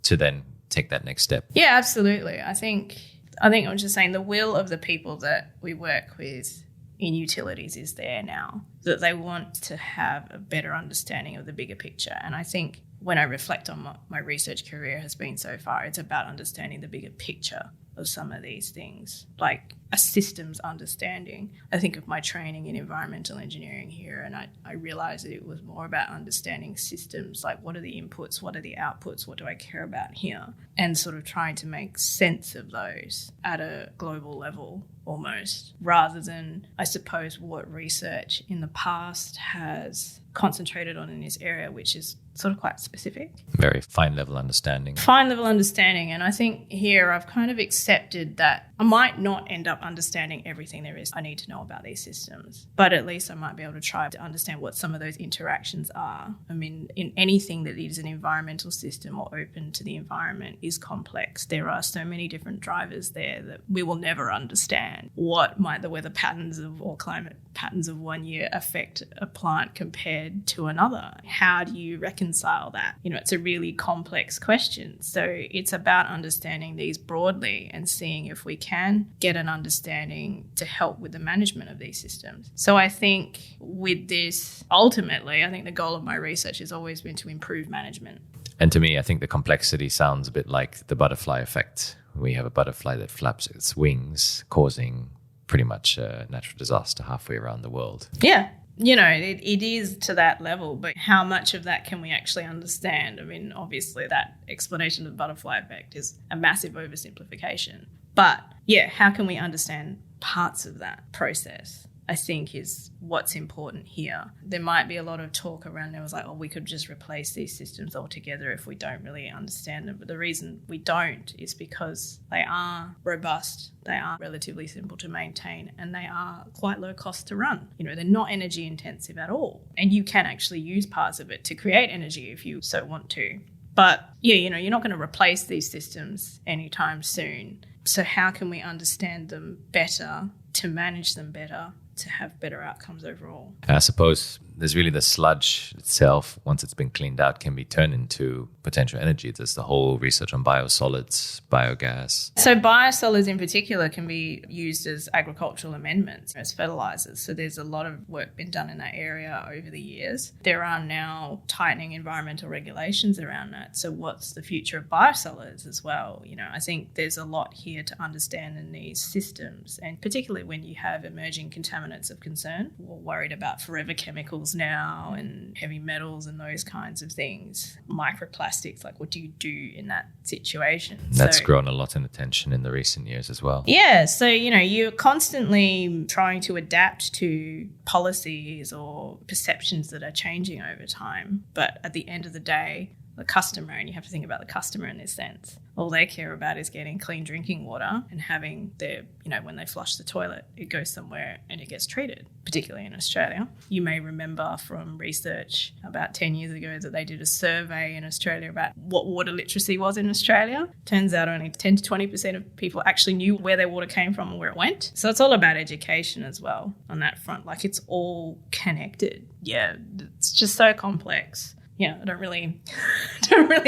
to then take that next step. Yeah, absolutely. I think I was just saying the will of the people that we work with in utilities is there now, that they want to have a better understanding of the bigger picture. And I think when I reflect on what my research career has been so far, it's about understanding the bigger picture of some of these things, like a systems understanding. I think of my training in environmental engineering here, and I realized that it was more about understanding systems, like what are the inputs, what are the outputs, what do I care about here, and sort of trying to make sense of those at a global level almost, rather than, I suppose, what research in the past has concentrated on in this area, which is sort of quite specific. Very fine level understanding. Fine level understanding. And I think here I've kind of accepted that I might not end up understanding everything there is I need to know about these systems, but at least I might be able to try to understand what some of those interactions are. I mean, in anything that is an environmental system or open to the environment is complex. There are so many different drivers there that we will never understand. What might the weather patterns or climate patterns of one year affect a plant compared to another? How do you reconcile that? It's a really complex question. So it's about understanding these broadly and seeing if we can get an understanding to help with the management of these systems. So I think with this, ultimately, I think the goal of my research has always been to improve management. And to me, I think the complexity sounds a bit like the butterfly effect. We have a butterfly that flaps its wings, causing pretty much a natural disaster halfway around the world. Yeah. It is to that level, but how much of that can we actually understand? I mean, obviously that explanation of the butterfly effect is a massive oversimplification. But yeah, how can we understand parts of that process? I think is what's important here. There might be a lot of talk around there was like, we could just replace these systems altogether if we don't really understand them. But the reason we don't is because they are robust, they are relatively simple to maintain, and they are quite low cost to run. They're not energy intensive at all. And you can actually use parts of it to create energy if you so want to. But yeah, you're not going to replace these systems anytime soon. So how can we understand them better, to manage them better, to have better outcomes overall. I suppose there's really the sludge itself, once it's been cleaned out, can be turned into potential energy. There's the whole research on biosolids, biogas. So biosolids in particular can be used as agricultural amendments, as fertilizers. So there's a lot of work been done in that area over the years. There are now tightening environmental regulations around that. So what's the future of biosolids as well? I think there's a lot here to understand in these systems, and particularly when you have emerging contaminants of concern. We're worried about forever chemicals now and heavy metals and those kinds of things. Microplastics, like what do you do in that situation? That's grown a lot in attention in the recent years as well. Yeah, so you're constantly trying to adapt to policies or perceptions that are changing over time. But at the end of the day, the customer, and you have to think about the customer in this sense, all they care about is getting clean drinking water and having their, when they flush the toilet, it goes somewhere and it gets treated, particularly in Australia. You may remember from research about 10 years ago that they did a survey in Australia about what water literacy was in Australia. Turns out only 10 to 20% of people actually knew where their water came from and where it went. So it's all about education as well on that front. Like, it's all connected. Yeah, it's just so complex. I don't really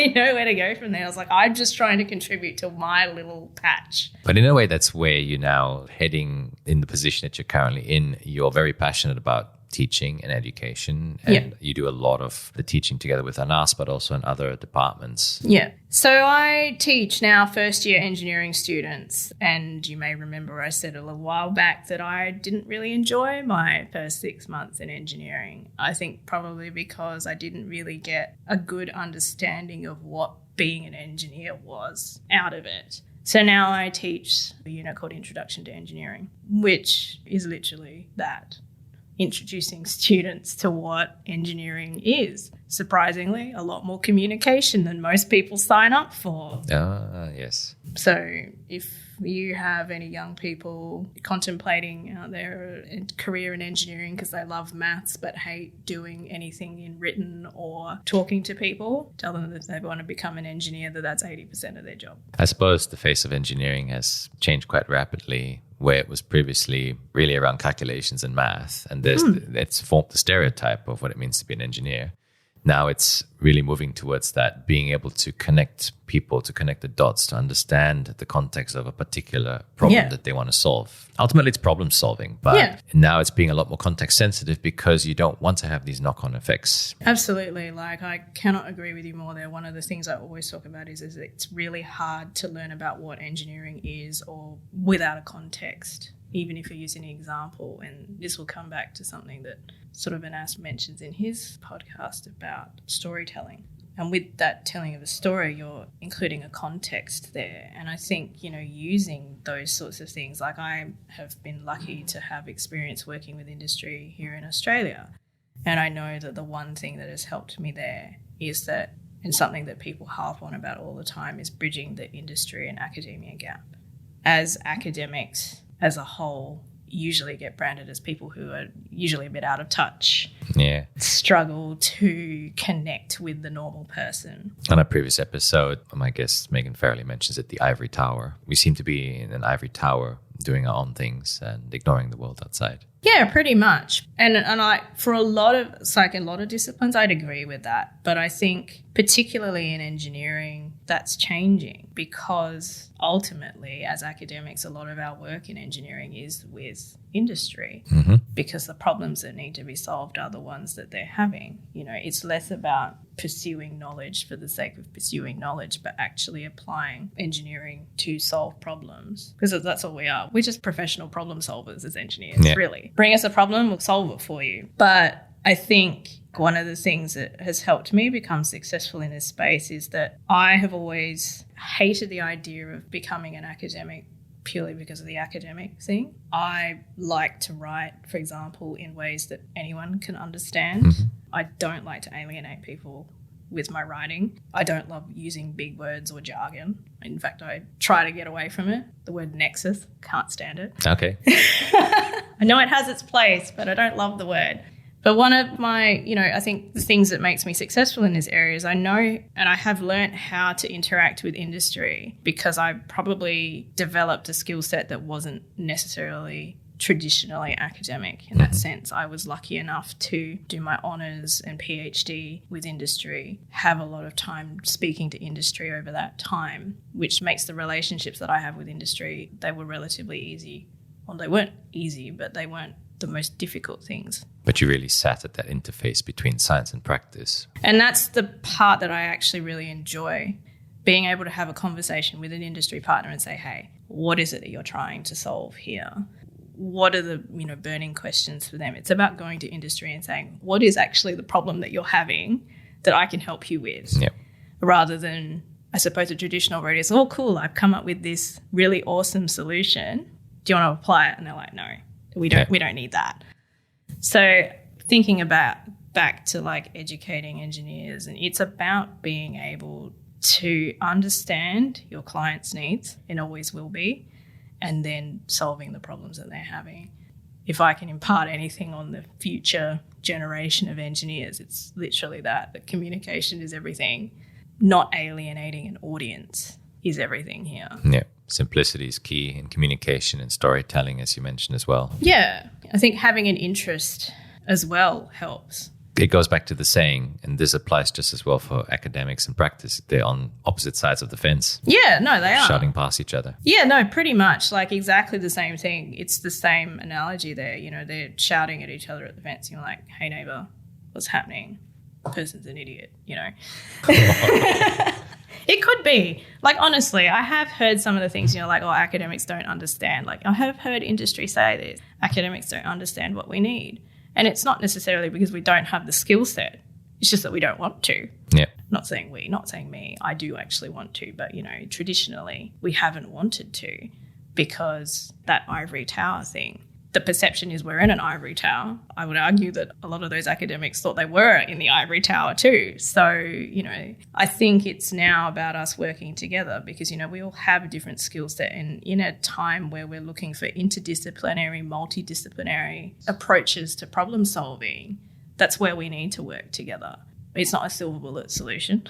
know where to go from there. I was like, I'm just trying to contribute to my little patch. But in a way, that's where you're now heading in the position that you're currently in. You're very passionate about teaching and education, and you do a lot of the teaching together with ANAS, but also in other departments. Yeah. So I teach now first-year engineering students, and you may remember I said a little while back that I didn't really enjoy my first 6 months in engineering. I think probably because I didn't really get a good understanding of what being an engineer was out of it. So now I teach a unit called Introduction to Engineering, which is literally that. Introducing students to what engineering is. Surprisingly, a lot more communication than most people sign up for. Yes. So if you have any young people contemplating their career in engineering because they love maths but hate doing anything in written or talking to people, tell them that if they want to become an engineer, that's 80% of their job. I suppose the face of engineering has changed quite rapidly, where it was previously really around calculations and math, and it's formed the stereotype of what it means to be an engineer. Now it's really moving towards that, being able to connect people, to connect the dots, to understand the context of a particular problem that they want to solve. Ultimately, it's problem solving, but now it's being a lot more context sensitive because you don't want to have these knock-on effects. Absolutely. Like, I cannot agree with you more there. One of the things I always talk about is it's really hard to learn about what engineering is or without a context, even if you're using an example. And this will come back to something that sort of Anas mentions in his podcast about storytelling. And with that telling of a story, you're including a context there. And I think, using those sorts of things, like I have been lucky to have experience working with industry here in Australia. And I know that the one thing that has helped me there is that, and something that people harp on about all the time, is bridging the industry and academia gap. As academics as a whole usually get branded as people who are usually a bit out of touch, struggle to connect with the normal person. On a previous episode, my guest Megan Farrelly mentions it, the ivory tower. We seem to be in an ivory tower doing our own things and ignoring the world outside. Yeah, pretty much. And I, for a lot of disciplines, I'd agree with that. But I think particularly in engineering, that's changing because ultimately, as academics, a lot of our work in engineering is with industry because the problems that need to be solved are the ones that they're having. It's less about pursuing knowledge for the sake of pursuing knowledge, but actually applying engineering to solve problems, because that's all we are. We're just professional problem solvers as engineers, really. Bring us a problem, we'll solve it for you. But I think one of the things that has helped me become successful in this space is that I have always hated the idea of becoming an academic purely because of the academic thing. I like to write, for example, in ways that anyone can understand. I don't like to alienate people with my writing. I don't love using big words or jargon. In fact, I try to get away from it. The word nexus, can't stand it. Okay. I know it has its place, but I don't love the word. But one of my, I think the things that makes me successful in this area is I know and I have learnt how to interact with industry because I probably developed a skill set that wasn't necessarily traditionally academic in that sense. I was lucky enough to do my honours and PhD with industry, have a lot of time speaking to industry over that time, which makes the relationships that I have with industry, they were relatively easy. Well, they weren't easy, but they weren't the most difficult things. But you really sat at that interface between science and practice. And that's the part that I actually really enjoy, being able to have a conversation with an industry partner and say, hey, what is it that you're trying to solve here? What are the burning questions for them? It's about going to industry and saying, what is actually the problem that you're having that I can help you with? Yep. Rather than, I suppose, a traditional road is, oh, cool, I've come up with this really awesome solution. Do you want to apply it? And they're like, no, we don't need that. So thinking about back to like educating engineers, and it's about being able to understand your client's needs, and always will be, and then solving the problems that they're having. If I can impart anything on the future generation of engineers, it's literally that communication is everything. Not alienating an audience is everything here. Yeah. Simplicity is key in communication and storytelling, as you mentioned as well. Yeah. I think having an interest as well helps. It goes back to the saying, and this applies just as well for academics and practice. They're on opposite sides of the fence. Yeah, no, they are. Shouting past each other. Yeah, no, pretty much. Like exactly the same thing. It's the same analogy there. They're shouting at each other at the fence. You're like, hey, neighbour, what's happening? The person's an idiot, It could be. Like, honestly, I have heard some of the things, like, oh, academics don't understand. Like, I have heard industry say this. Academics don't understand what we need. And it's not necessarily because we don't have the skill set. It's just that we don't want to. Yeah. Not saying we, not saying me. I do actually want to. But, traditionally, we haven't wanted to because that ivory tower thing. The perception is we're in an ivory tower. I would argue that a lot of those academics thought they were in the ivory tower too. So, I think it's now about us working together because, we all have a different skill set. And in a time where we're looking for interdisciplinary, multidisciplinary approaches to problem solving, that's where we need to work together. It's not a silver bullet solution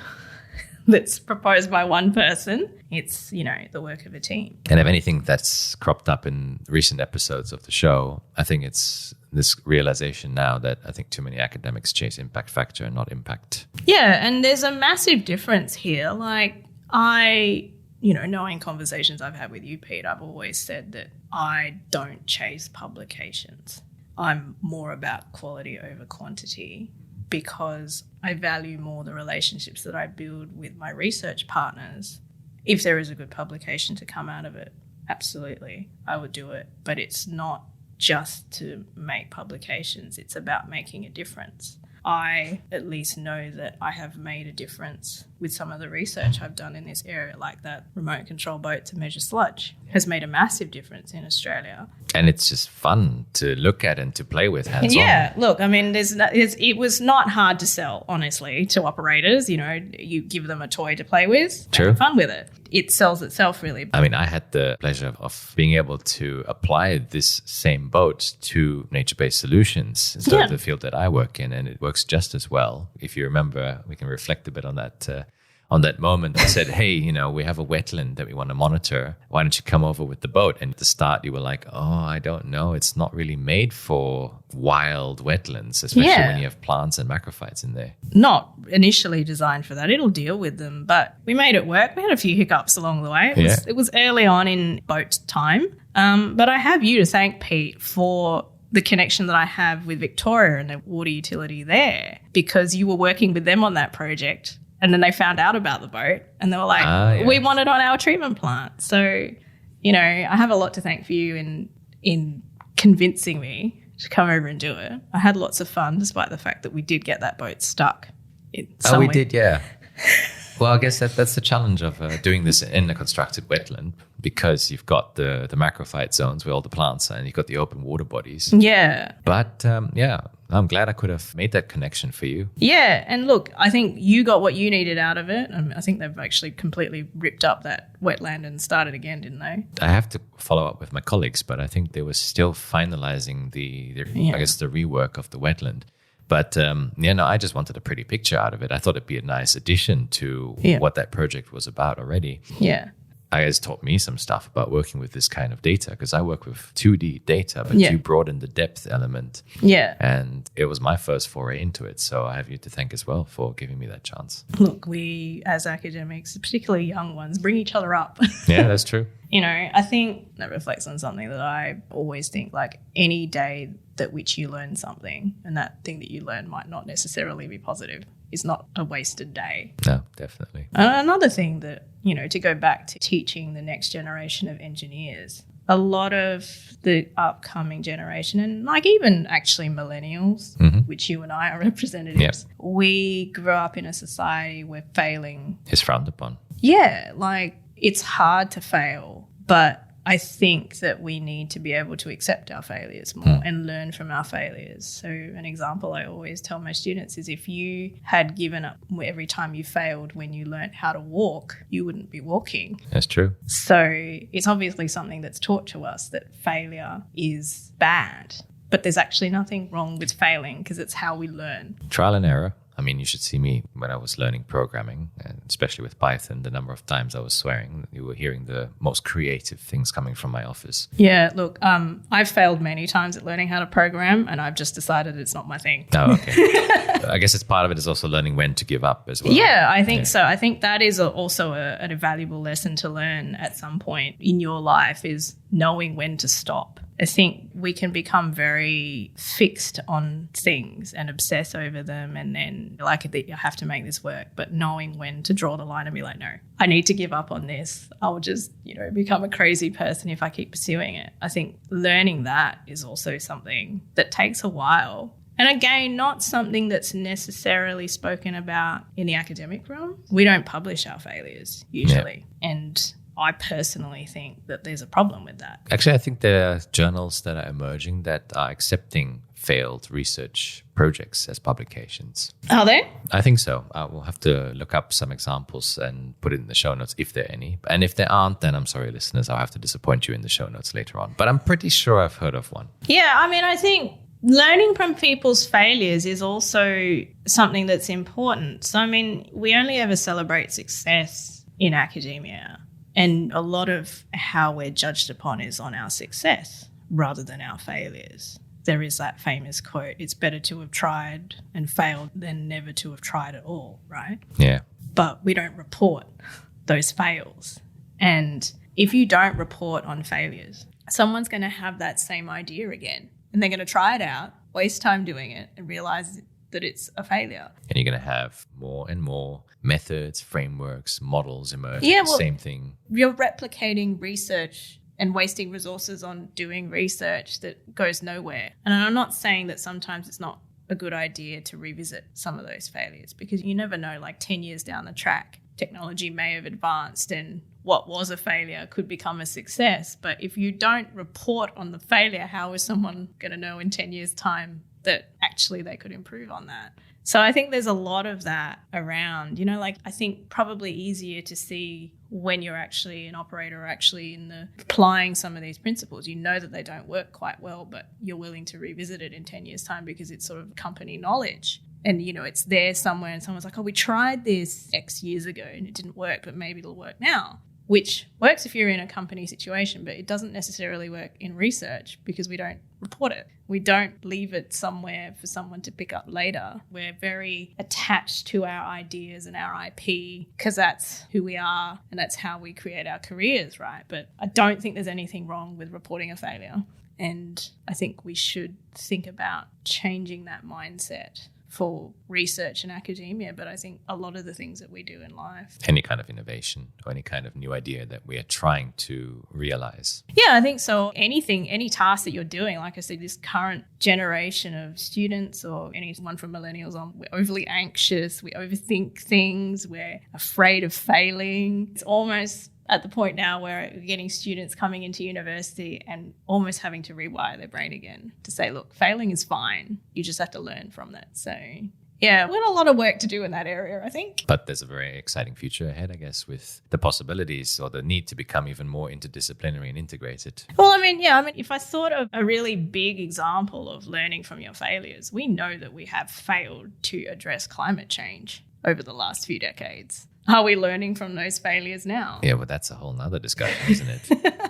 that's proposed by one person. It's, the work of a team. And if anything that's cropped up in recent episodes of the show, I think it's this realization now that I think too many academics chase impact factor and not impact. Yeah, and there's a massive difference here. Like knowing conversations I've had with you, Pete, I've always said that I don't chase publications. I'm more about quality over quantity, because I value more the relationships that I build with my research partners. If there is a good publication to come out of it, absolutely, I would do it. But it's not just to make publications. It's about making a difference. I at least know that I have made a difference with some of the research I've done in this area, like that remote control boat to measure sludge has made a massive difference in Australia. And it's just fun to look at and to play with hands-on. Yeah, look, I mean, it was not hard to sell, honestly, to operators. You give them a toy to play with, True. Have fun with it. It sells itself, really. I mean, I had the pleasure of being able to apply this same boat to nature-based solutions, so the field that I work in, and it works just as well. If you remember, we can reflect a bit on that moment. I said, hey, we have a wetland that we want to monitor. Why don't you come over with the boat? And at the start, you were like, oh, I don't know. It's not really made for wild wetlands, especially when you have plants and macrophytes in there. Not initially designed for that. It'll deal with them, but we made it work. We had a few hiccups along the way. It was early on in boat time. But I have you to thank, Pete, for the connection that I have with Victoria and the water utility there, because you were working with them on that project. And then they found out about the boat and they were like, we want it on our treatment plant. So, I have a lot to thank for you in convincing me to come over and do it. I had lots of fun, despite the fact that we did get that boat stuck. We did, yeah. Well, I guess that's the challenge of doing this in a constructed wetland, because you've got the macrophyte zones where all the plants are, and you've got the open water bodies. Yeah. But, I'm glad I could have made that connection for you. Yeah, and look, I think you got what you needed out of it. I think they've actually completely ripped up that wetland and started again, didn't they? I have to follow up with my colleagues, but I think they were still finalizing the rework of the wetland. But, I just wanted a pretty picture out of it. I thought it'd be a nice addition to what that project was about already. Yeah. I guess taught me some stuff about working with this kind of data, because I work with 2D data, but you broaden the depth element. Yeah. And it was my first foray into it. So I have you to thank as well for giving me that chance. Look, we as academics, particularly young ones, bring each other up. Yeah, that's true. You know, I think that reflects on something that I always think, like any day that which you learn something and that thing that you learn might not necessarily be positive is not a wasted day. No, definitely. Another thing that, you know, to go back to teaching the next generation of engineers, a lot of the upcoming generation and like even actually millennials, which you and I are representatives, we grew up in a society where failing is frowned upon. Yeah, like it's hard to fail, but I think that we need to be able to accept our failures more and learn from our failures. So an example I always tell my students is if you had given up every time you failed when you learned how to walk, you wouldn't be walking. That's true. So it's obviously something that's taught to us that failure is bad, but there's actually nothing wrong with failing because it's how we learn. Trial and error. I mean, you should see me when I was learning programming, and especially with Python, the number of times I was swearing. You were hearing the most creative things coming from my office. Yeah, look, I've failed many times at learning how to program, and I've just decided it's not my thing. Oh, okay. I guess it's part of it is also learning when to give up as well. Yeah, I think so. I think that is also a valuable lesson to learn at some point in your life is knowing when to stop. I think we can become very fixed on things and obsess over them and then like I have to make this work, but knowing when to draw the line and be like, no, I need to give up on this. I will just, become a crazy person if I keep pursuing it. I think learning that is also something that takes a while. And again, not something that's necessarily spoken about in the academic realm. We don't publish our failures usually. Yeah. And I personally think that there's a problem with that. Actually, I think there are journals that are emerging that are accepting failed research projects as publications. Are they? I think so. I will have to look up some examples and put it in the show notes if there are any. And if there aren't, then I'm sorry, listeners, I'll have to disappoint you in the show notes later on. But I'm pretty sure I've heard of one. Yeah, I mean, I think learning from people's failures is also something that's important. So, I mean, we only ever celebrate success in academia. And a lot of how we're judged upon is on our success rather than our failures. There is that famous quote, it's better to have tried and failed than never to have tried at all, right? Yeah. But we don't report those fails. And if you don't report on failures, someone's going to have that same idea again. And they're going to try it out, waste time doing it, and realize that it's a failure. And you're going to have more and more methods, frameworks, models emerge. Yeah, well, same thing. You're replicating research and wasting resources on doing research that goes nowhere. And I'm not saying that sometimes it's not a good idea to revisit some of those failures because you never know, like 10 years down the track, technology may have advanced and what was a failure could become a success. But if you don't report on the failure, how is someone going to know in 10 years' time that actually they could improve on that? So I think there's a lot of that around, I think probably easier to see when you're actually an operator or actually applying some of these principles. You know that they don't work quite well, but you're willing to revisit it in 10 years' time because it's sort of company knowledge. And, it's there somewhere and someone's like, oh, we tried this X years ago and it didn't work, but maybe it'll work now. Which works if you're in a company situation, but it doesn't necessarily work in research because we don't report it. We don't leave it somewhere for someone to pick up later. We're very attached to our ideas and our IP because that's who we are and that's how we create our careers, right? But I don't think there's anything wrong with reporting a failure. And I think we should think about changing that mindset for research and academia, but I think a lot of the things that we do in life. Any kind of innovation or any kind of new idea that we are trying to realize. Yeah, I think so. Any task that you're doing, like I said, this current generation of students or anyone from millennials on, we're overly anxious, we overthink things, we're afraid of failing. It's almost at the point now where we're getting students coming into university and almost having to rewire their brain again to say, look, failing is fine. You just have to learn from that. So, yeah, we've got a lot of work to do in that area, I think. But there's a very exciting future ahead, I guess, with the possibilities or the need to become even more interdisciplinary and integrated. Well, if I thought of a really big example of learning from your failures, we know that we have failed to address climate change. over the last few decades. Are we learning from those failures now? Yeah, well, that's a whole nother discussion, isn't it?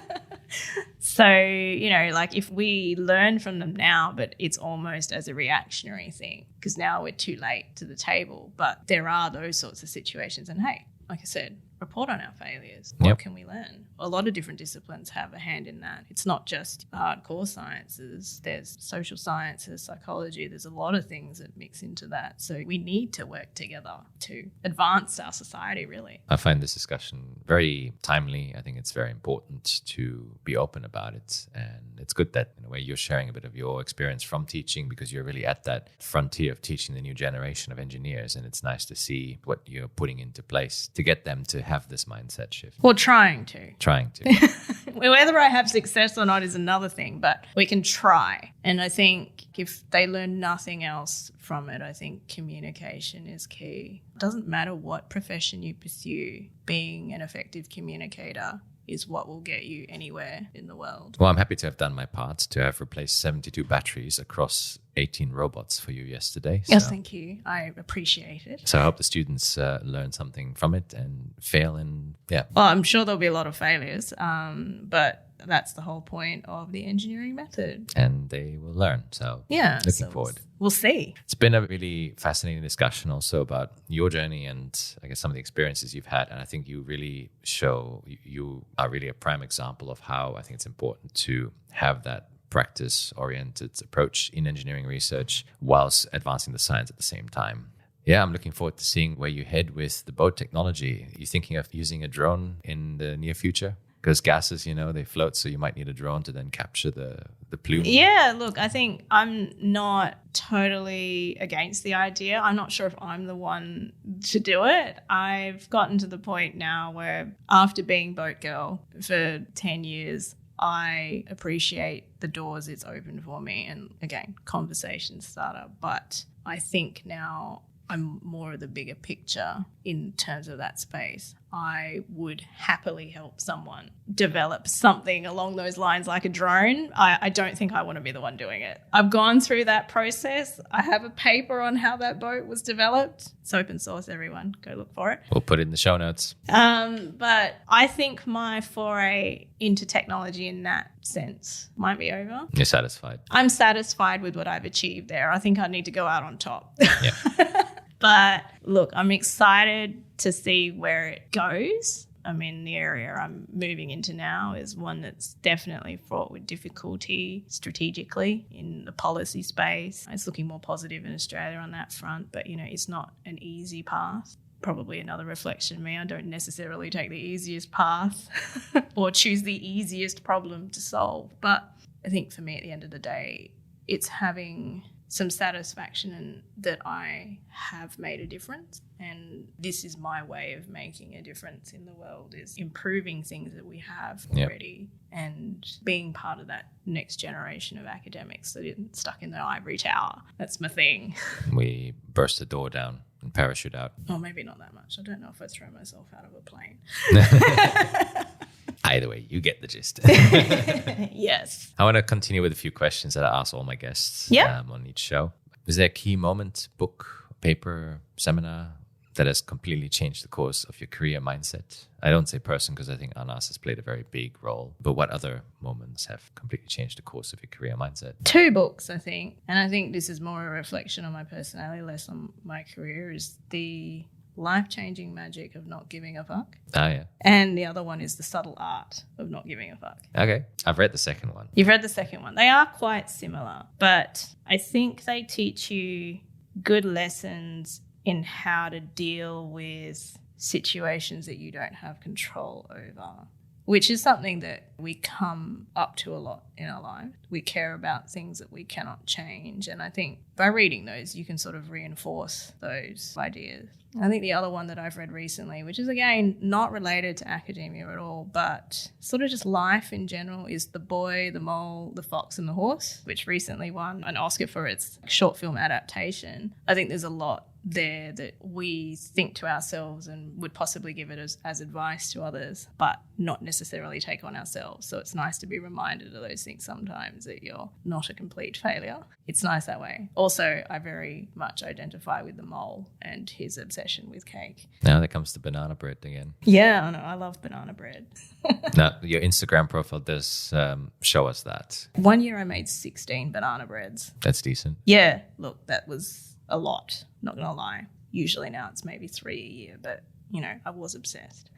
So, like if we learn from them now, but it's almost as a reactionary thing because now we're too late to the table. But there are those sorts of situations. And hey, like I said, report on our failures. What can we learn? A lot of different disciplines have a hand in that. It's not just hardcore sciences. There's social sciences, psychology. There's a lot of things that mix into that. So we need to work together to advance our society, really. I find this discussion very timely. I think it's very important to be open about it. And it's good that, in a way, you're sharing a bit of your experience from teaching because you're really at that frontier of teaching the new generation of engineers. And it's nice to see what you're putting into place to get them to have this mindset shift. Well, trying to. Whether I have success or not is another thing, but we can try. And I think if they learn nothing else from it, I think communication is key. It doesn't matter what profession you pursue, being an effective communicator is what will get you anywhere in the world. Well, I'm happy to have done my part, to have replaced 72 batteries across 18 robots for you yesterday. Yes, thank you. I appreciate it. So I hope the students learn something from it and fail. And Well, I'm sure there'll be a lot of failures, but that's the whole point of the engineering method. And they will learn. So looking forward. We'll see. It's been a really fascinating discussion also about your journey and I guess some of the experiences you've had. And I think you really show, you are really a prime example of how I think it's important to have that practice-oriented approach in engineering research whilst advancing the science at the same time. Yeah, I'm looking forward to seeing where you head with the boat technology. Are you thinking of using a drone in the near future? Because gases, they float, so you might need a drone to then capture the plume. Yeah, look, I think I'm not totally against the idea. I'm not sure if I'm the one to do it. I've gotten to the point now where after being boat girl for 10 years, I appreciate the doors it's opened for me and, again, conversation starter. But I think now I'm more of the bigger picture in terms of that space. I would happily help someone develop something along those lines like a drone. I don't think I want to be the one doing it. I've gone through that process. I have a paper on how that boat was developed. It's open source, everyone. Go look for it. We'll put it in the show notes. But I think my foray into technology in that sense might be over. You're satisfied? I'm satisfied with what I've achieved there. I think I need to go out on top. Yeah. But look, I'm excited to see where it goes. I mean, the area I'm moving into now is one that's definitely fraught with difficulty strategically in the policy space. It's looking more positive in Australia on that front, but, it's not an easy path. Probably another reflection of me. I don't necessarily take the easiest path or choose the easiest problem to solve. But I think for me at the end of the day, it's having some satisfaction in that I have made a difference, and this is my way of making a difference in the world, is improving things that we have already and being part of that next generation of academics that isn't stuck in the ivory tower. That's my thing. We burst the door down and parachute out. Oh, maybe not that much. I don't know if I'd throw myself out of a plane. Either way, you get the gist. Yes. I want to continue with a few questions that I ask all my guests on each show. Is there a key moment, book, paper, seminar that has completely changed the course of your career mindset? I don't say person because I think Anas has played a very big role. But what other moments have completely changed the course of your career mindset? 2 books, I think. And I think this is more a reflection on my personality, less on my career, is the life-changing magic of not giving a fuck. Yeah. And the other one is the subtle art of not giving a fuck. Okay. I've read the second one. You've read the second one. They are quite similar, but I think they teach you good lessons in how to deal with situations that you don't have control over, which is something that we come up to a lot in our life. We care about things that we cannot change. And I think by reading those, you can sort of reinforce those ideas. I think the other one that I've read recently, which is, again, not related to academia at all, but sort of just life in general, is The Boy, the Mole, the Fox and the Horse, which recently won an Oscar for its short film adaptation. I think there's a lot there that we think to ourselves and would possibly give it as advice to others, but not necessarily take on ourselves. So it's nice to be reminded of those things sometimes, that you're not a complete failure. It's nice that way. Also Also, I very much identify with the mole and his obsession with cake. Now there comes the banana bread again. Yeah, I know. I love banana bread. Now, your Instagram profile does show us that. One year I made 16 banana breads. That's decent. Yeah, look, that was a lot, not going to lie. Usually now it's maybe 3 a year, but, I was obsessed.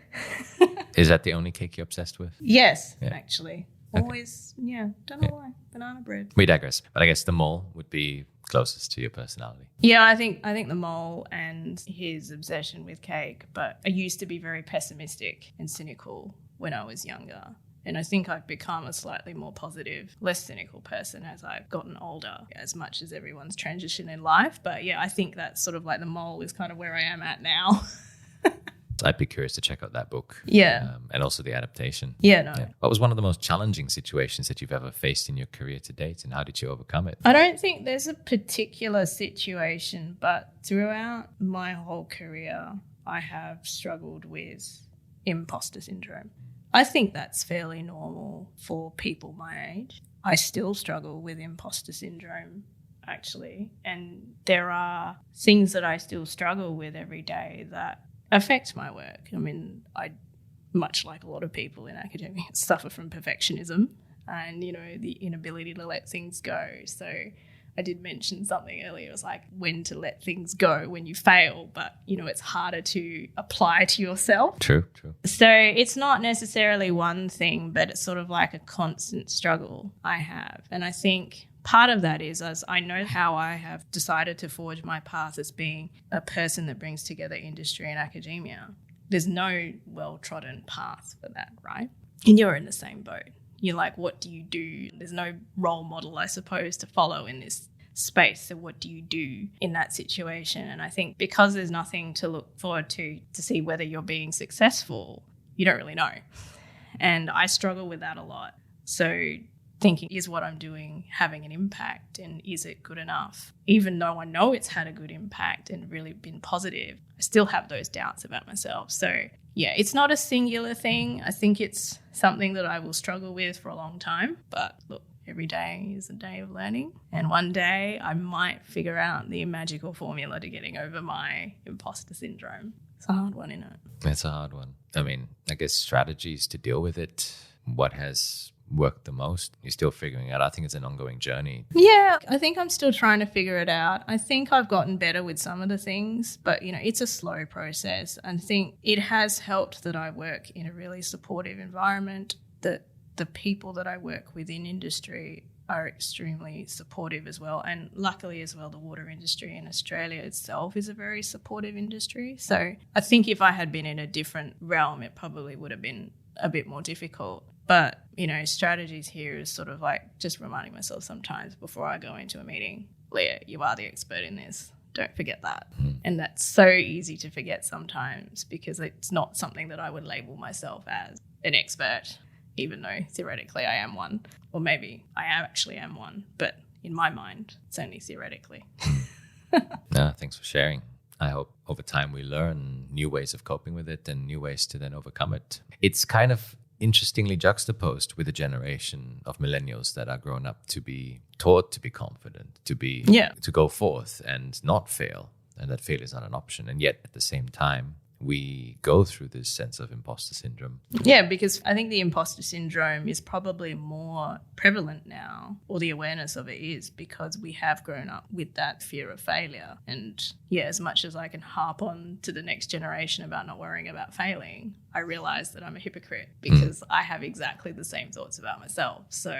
Is that the only cake you're obsessed with? Yes, actually. Okay. Always, don't know why. Banana bread. We digress. But I guess the mole would be closest to your personality. Yeah, I think the mole and his obsession with cake. But I used to be very pessimistic and cynical when I was younger. And I think I've become a slightly more positive, less cynical person as I've gotten older, as much as everyone's transition in life. But yeah, I think that's sort of like the mole is kind of where I am at now. I'd be curious to check out that book. Yeah. And also the adaptation. Yeah, no. Yeah. What was one of the most challenging situations that you've ever faced in your career to date, and how did you overcome it? I don't think there's a particular situation, but throughout my whole career, I have struggled with imposter syndrome. I think that's fairly normal for people my age. I still struggle with imposter syndrome, actually. And there are things that I still struggle with every day that affect my work. I mean, I, much like a lot of people in academia, suffer from perfectionism and, the inability to let things go. So I did mention something earlier. It was like when to let things go when you fail, but, it's harder to apply to yourself. True. So it's not necessarily one thing, but it's sort of like a constant struggle I have. And I think part of that is as I know how I have decided to forge my path as being a person that brings together industry and academia. There's no well-trodden path for that, right? And you're in the same boat. You're like, what do you do? There's no role model, I suppose, to follow in this space. So what do you do in that situation? And I think because there's nothing to look forward to see whether you're being successful, you don't really know. And I struggle with that a lot. So thinking, is what I'm doing having an impact, and is it good enough? Even though I know it's had a good impact and really been positive, I still have those doubts about myself. So yeah, it's not a singular thing. I think it's something that I will struggle with for a long time. But look, every day is a day of learning. And one day I might figure out the magical formula to getting over my imposter syndrome. It's a hard one, isn't it? It's a hard one. I mean, I guess strategies to deal with it. What has worked the most? You're still figuring it out. I think it's an ongoing journey. Yeah, I think I'm still trying to figure it out. I think I've gotten better with some of the things, but it's a slow process. I think it has helped that I work in a really supportive environment, that the people that I work with in industry are extremely supportive as well. And luckily as well, the water industry in Australia itself is a very supportive industry. So I think if I had been in a different realm, it probably would have been a bit more difficult. But, strategies here is sort of like just reminding myself sometimes before I go into a meeting, Liah, you are the expert in this. Don't forget that. And that's so easy to forget sometimes because it's not something that I would label myself as an expert, even though theoretically I am one. Or maybe I actually am one, but in my mind, it's only theoretically. No, thanks for sharing. I hope over time we learn new ways of coping with it and new ways to then overcome it. It's kind of interestingly juxtaposed with a generation of millennials that are grown up to be taught to be confident, to go forth and not fail, and that failure is not an option. And yet at the same time, we go through this sense of imposter syndrome. Yeah, because I think the imposter syndrome is probably more prevalent now, or the awareness of it is, because we have grown up with that fear of failure. And yeah, as much as I can harp on to the next generation about not worrying about failing, I realize that I'm a hypocrite because I have exactly the same thoughts about myself. So,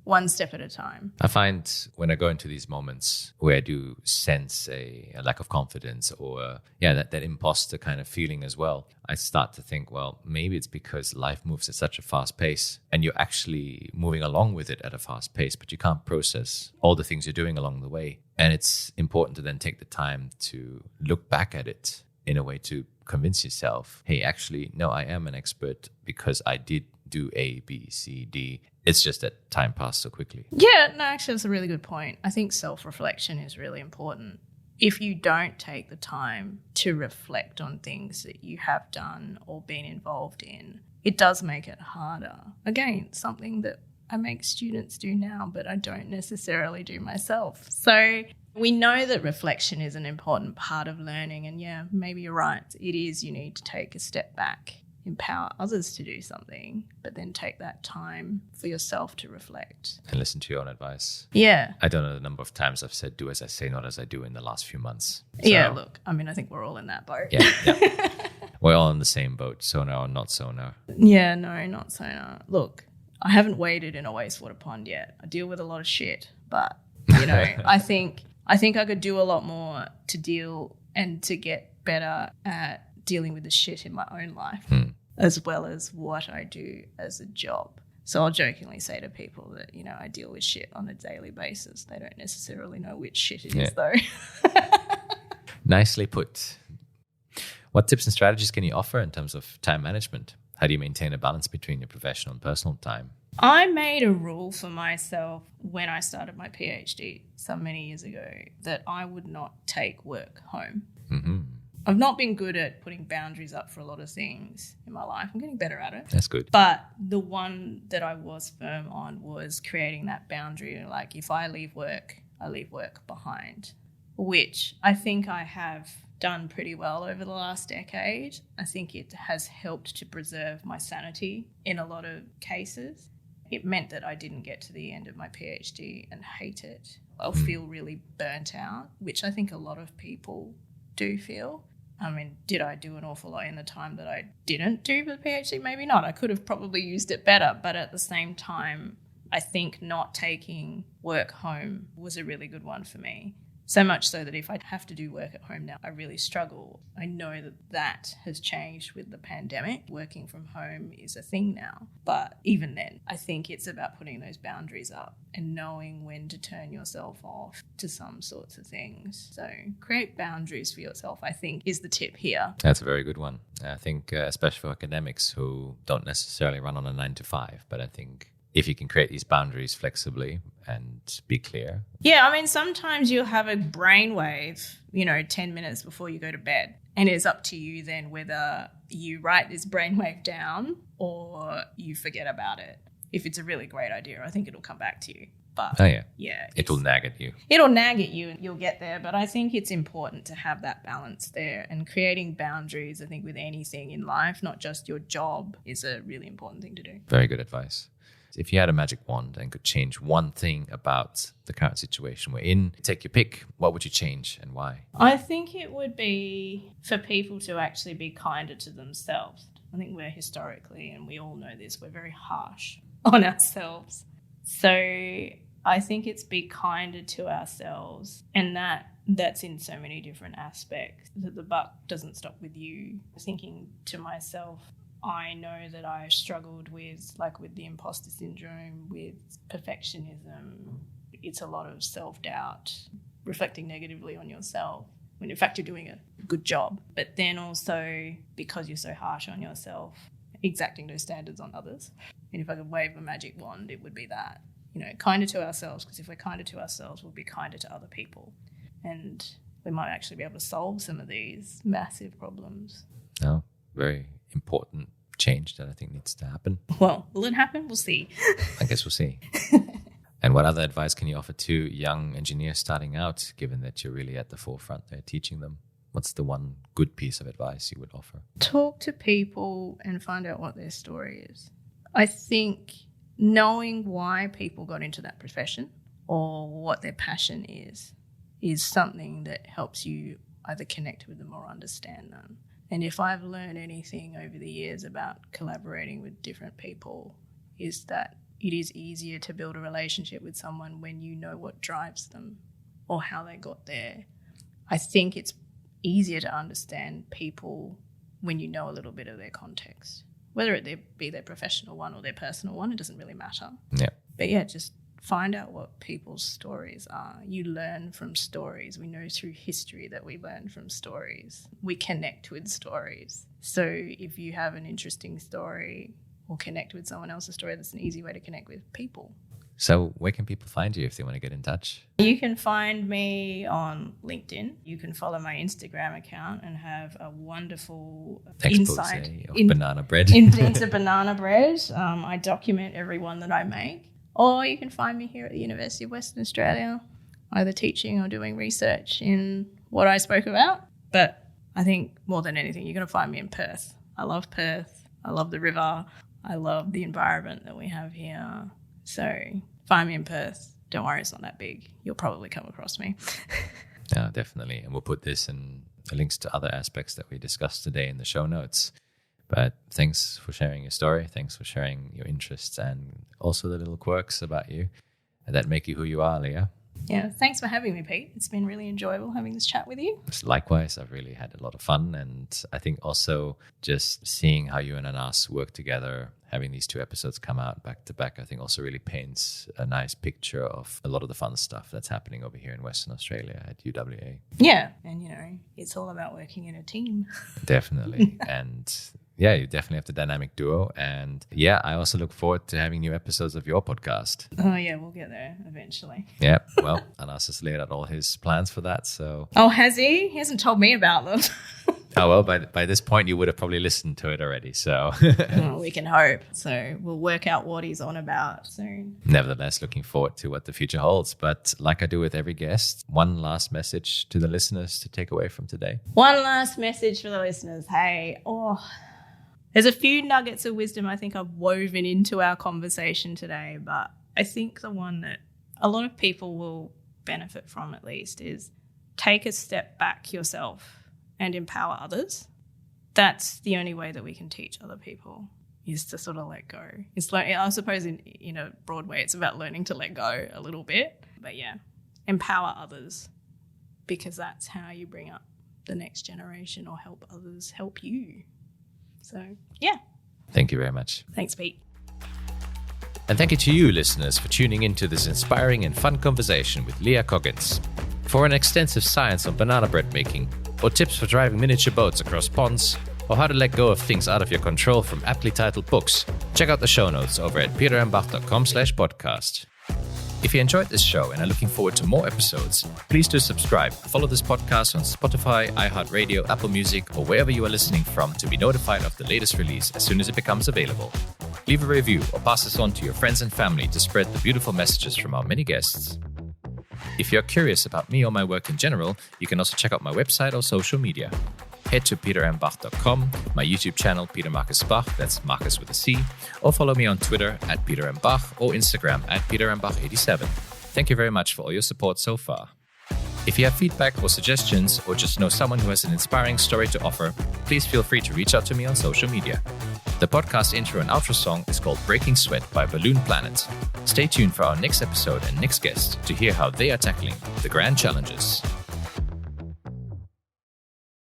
one step at a time. I find when I go into these moments where I do sense a lack of confidence or, that imposter kind of feeling as well, I start to think, well, maybe it's because life moves at such a fast pace and you're actually moving along with it at a fast pace, but you can't process all the things you're doing along the way. And it's important to then take the time to look back at it in a way to convince yourself, hey, actually, no, I am an expert because I did do A, B, C, D. It's just that time passed so quickly. Yeah, no, actually, that's a really good point. I think self-reflection is really important. If you don't take the time to reflect on things that you have done or been involved in, it does make it harder. Again, something that I make students do now, but I don't necessarily do myself. So we know that reflection is an important part of learning. And yeah, maybe you're right. It is, you need to take a step back, empower others to do something, but then take that time for yourself to reflect. And listen to your own advice. Yeah. I don't know the number of times I've said, do as I say, not as I do in the last few months. So, yeah, look, I mean, I think we're all in that boat. Yeah. We're all in the same boat, sonar or not sonar. Yeah, no, not sonar. Look, I haven't waded in a wastewater pond yet. I deal with a lot of shit, but, you know, I think I could do a lot more to deal and to get better at dealing with the shit in my own life, as well as what I do as a job. So I'll jokingly say to people that, you know, I deal with shit on a daily basis. They don't necessarily know which shit it is, though. Nicely put. What tips and strategies can you offer in terms of time management? How do you maintain a balance between your professional and personal time? I made a rule for myself when I started my PhD so many years ago that I would not take work home. Mm-hmm. I've not been good at putting boundaries up for a lot of things in my life. I'm getting better at it. That's good. But the one that I was firm on was creating that boundary. Like, if I leave work behind, which I think I have done pretty well over the last decade. I think it has helped to preserve my sanity in a lot of cases. It meant that I didn't get to the end of my PhD and hate it. I'll feel really burnt out, which I think a lot of people do feel. I mean, did I do an awful lot in the time that I didn't do the PhD? Maybe not. I could have probably used it better. But at the same time, I think not taking work home was a really good one for me. So much so that if I have to do work at home now, I really struggle. I know that has changed with the pandemic. Working from home is a thing now. But even then, I think it's about putting those boundaries up and knowing when to turn yourself off to some sorts of things. So create boundaries for yourself, I think, is the tip here. That's a very good one. I think especially for academics who don't necessarily run on a 9 to 5, but I think if you can create these boundaries flexibly and be clear. Yeah, I mean, sometimes you'll have a brainwave, 10 minutes before you go to bed. And it's up to you then whether you write this brainwave down or you forget about it. If it's a really great idea, I think it'll come back to you. But it'll nag at you. It'll nag at you and you'll get there. But I think it's important to have that balance there. And creating boundaries, I think, with anything in life, not just your job, is a really important thing to do. Very good advice. If you had a magic wand and could change one thing about the current situation we're in, take your pick, what would you change and why? I think it would be for people to actually be kinder to themselves. I think we're historically, and we all know this, we're very harsh on ourselves. So I think it's be kinder to ourselves, and that's in so many different aspects, that the buck doesn't stop with you. Thinking to myself, I know that I struggled with the imposter syndrome, with perfectionism. It's a lot of self-doubt, reflecting negatively on yourself when in fact you're doing a good job. But then also, because you're so harsh on yourself, exacting those standards on others. And if I could wave a magic wand, it would be that, kinder to ourselves, because if we're kinder to ourselves, we'll be kinder to other people. And we might actually be able to solve some of these massive problems. Oh, very important change that I think needs to happen. Well, will it happen? We'll see. I guess we'll see. And what other advice can you offer to young engineers starting out, given that you're really at the forefront there teaching them? What's the one good piece of advice you would offer? Talk to people and find out what their story is. I think knowing why people got into that profession or what their passion is something that helps you either connect with them or understand them. And if I've learned anything over the years about collaborating with different people, is that it is easier to build a relationship with someone when you know what drives them or how they got there. I think it's easier to understand people when you know a little bit of their context. Whether it be their professional one or their personal one, it doesn't really matter. Yeah. But yeah, just find out what people's stories are. You learn from stories. We know through history that we learn from stories. We connect with stories. So if you have an interesting story or connect with someone else's story, that's an easy way to connect with people. So where can people find you if they want to get in touch? You can find me on LinkedIn. You can follow my Instagram account and have a wonderful insight of banana bread. into banana bread. I document every one that I make. Or you can find me here at the University of Western Australia, either teaching or doing research in what I spoke about. But I think more than anything, you're going to find me in Perth. I love Perth. I love the river. I love the environment that we have here. So find me in Perth. Don't worry, it's not that big. You'll probably come across me. Yeah, definitely. And we'll put this in links to other aspects that we discussed today in the show notes. But thanks for sharing your story. Thanks for sharing your interests and also the little quirks about you that make you who you are, Liah. Yeah, thanks for having me, Pete. It's been really enjoyable having this chat with you. Likewise, I've really had a lot of fun. And I think also just seeing how you and Anas work together, having these 2 episodes come out back to back, I think also really paints a nice picture of a lot of the fun stuff that's happening over here in Western Australia at UWA. Yeah, and it's all about working in a team. Definitely. And yeah, you definitely have the dynamic duo. And yeah, I also look forward to having new episodes of your podcast. Oh yeah, we'll get there eventually. Yeah, well, Anas has laid out all his plans for that, so... Oh, has he? He hasn't told me about them. Oh, well, by this point, you would have probably listened to it already, so... Oh, we can hope. So we'll work out what he's on about soon. Nevertheless, looking forward to what the future holds. But like I do with every guest, one last message to the listeners to take away from today. One last message for the listeners. Hey, there's a few nuggets of wisdom I think I've woven into our conversation today, but I think the one that a lot of people will benefit from at least is take a step back yourself and empower others. That's the only way that we can teach other people, is to sort of let go. It's like, I suppose in a broad way, it's about learning to let go a little bit. But yeah, empower others, because that's how you bring up the next generation or help others help you. So, yeah. Thank you very much. Thanks, Pete. And thank you to you, listeners, for tuning into this inspiring and fun conversation with Liah Coggins. For an extensive science on banana bread making, or tips for driving miniature boats across ponds, or how to let go of things out of your control from aptly titled books, check out the show notes over at peterandbach.com/podcast. If you enjoyed this show and are looking forward to more episodes, please do subscribe. Follow this podcast on Spotify, iHeartRadio, Apple Music, or wherever you are listening from to be notified of the latest release as soon as it becomes available. Leave a review or pass this on to your friends and family to spread the beautiful messages from our many guests. If you're curious about me or my work in general, you can also check out my website or social media. Head to petermbach.com, my YouTube channel, Peter Marcus Bach, that's Marcus with a C, or follow me on Twitter at Peter M. Bach or Instagram at petermbach87. Thank you very much for all your support so far. If you have feedback or suggestions, or just know someone who has an inspiring story to offer, please feel free to reach out to me on social media. The podcast intro and outro song is called Breaking Sweat by Balloon Planet. Stay tuned for our next episode and next guest to hear how they are tackling the grand challenges.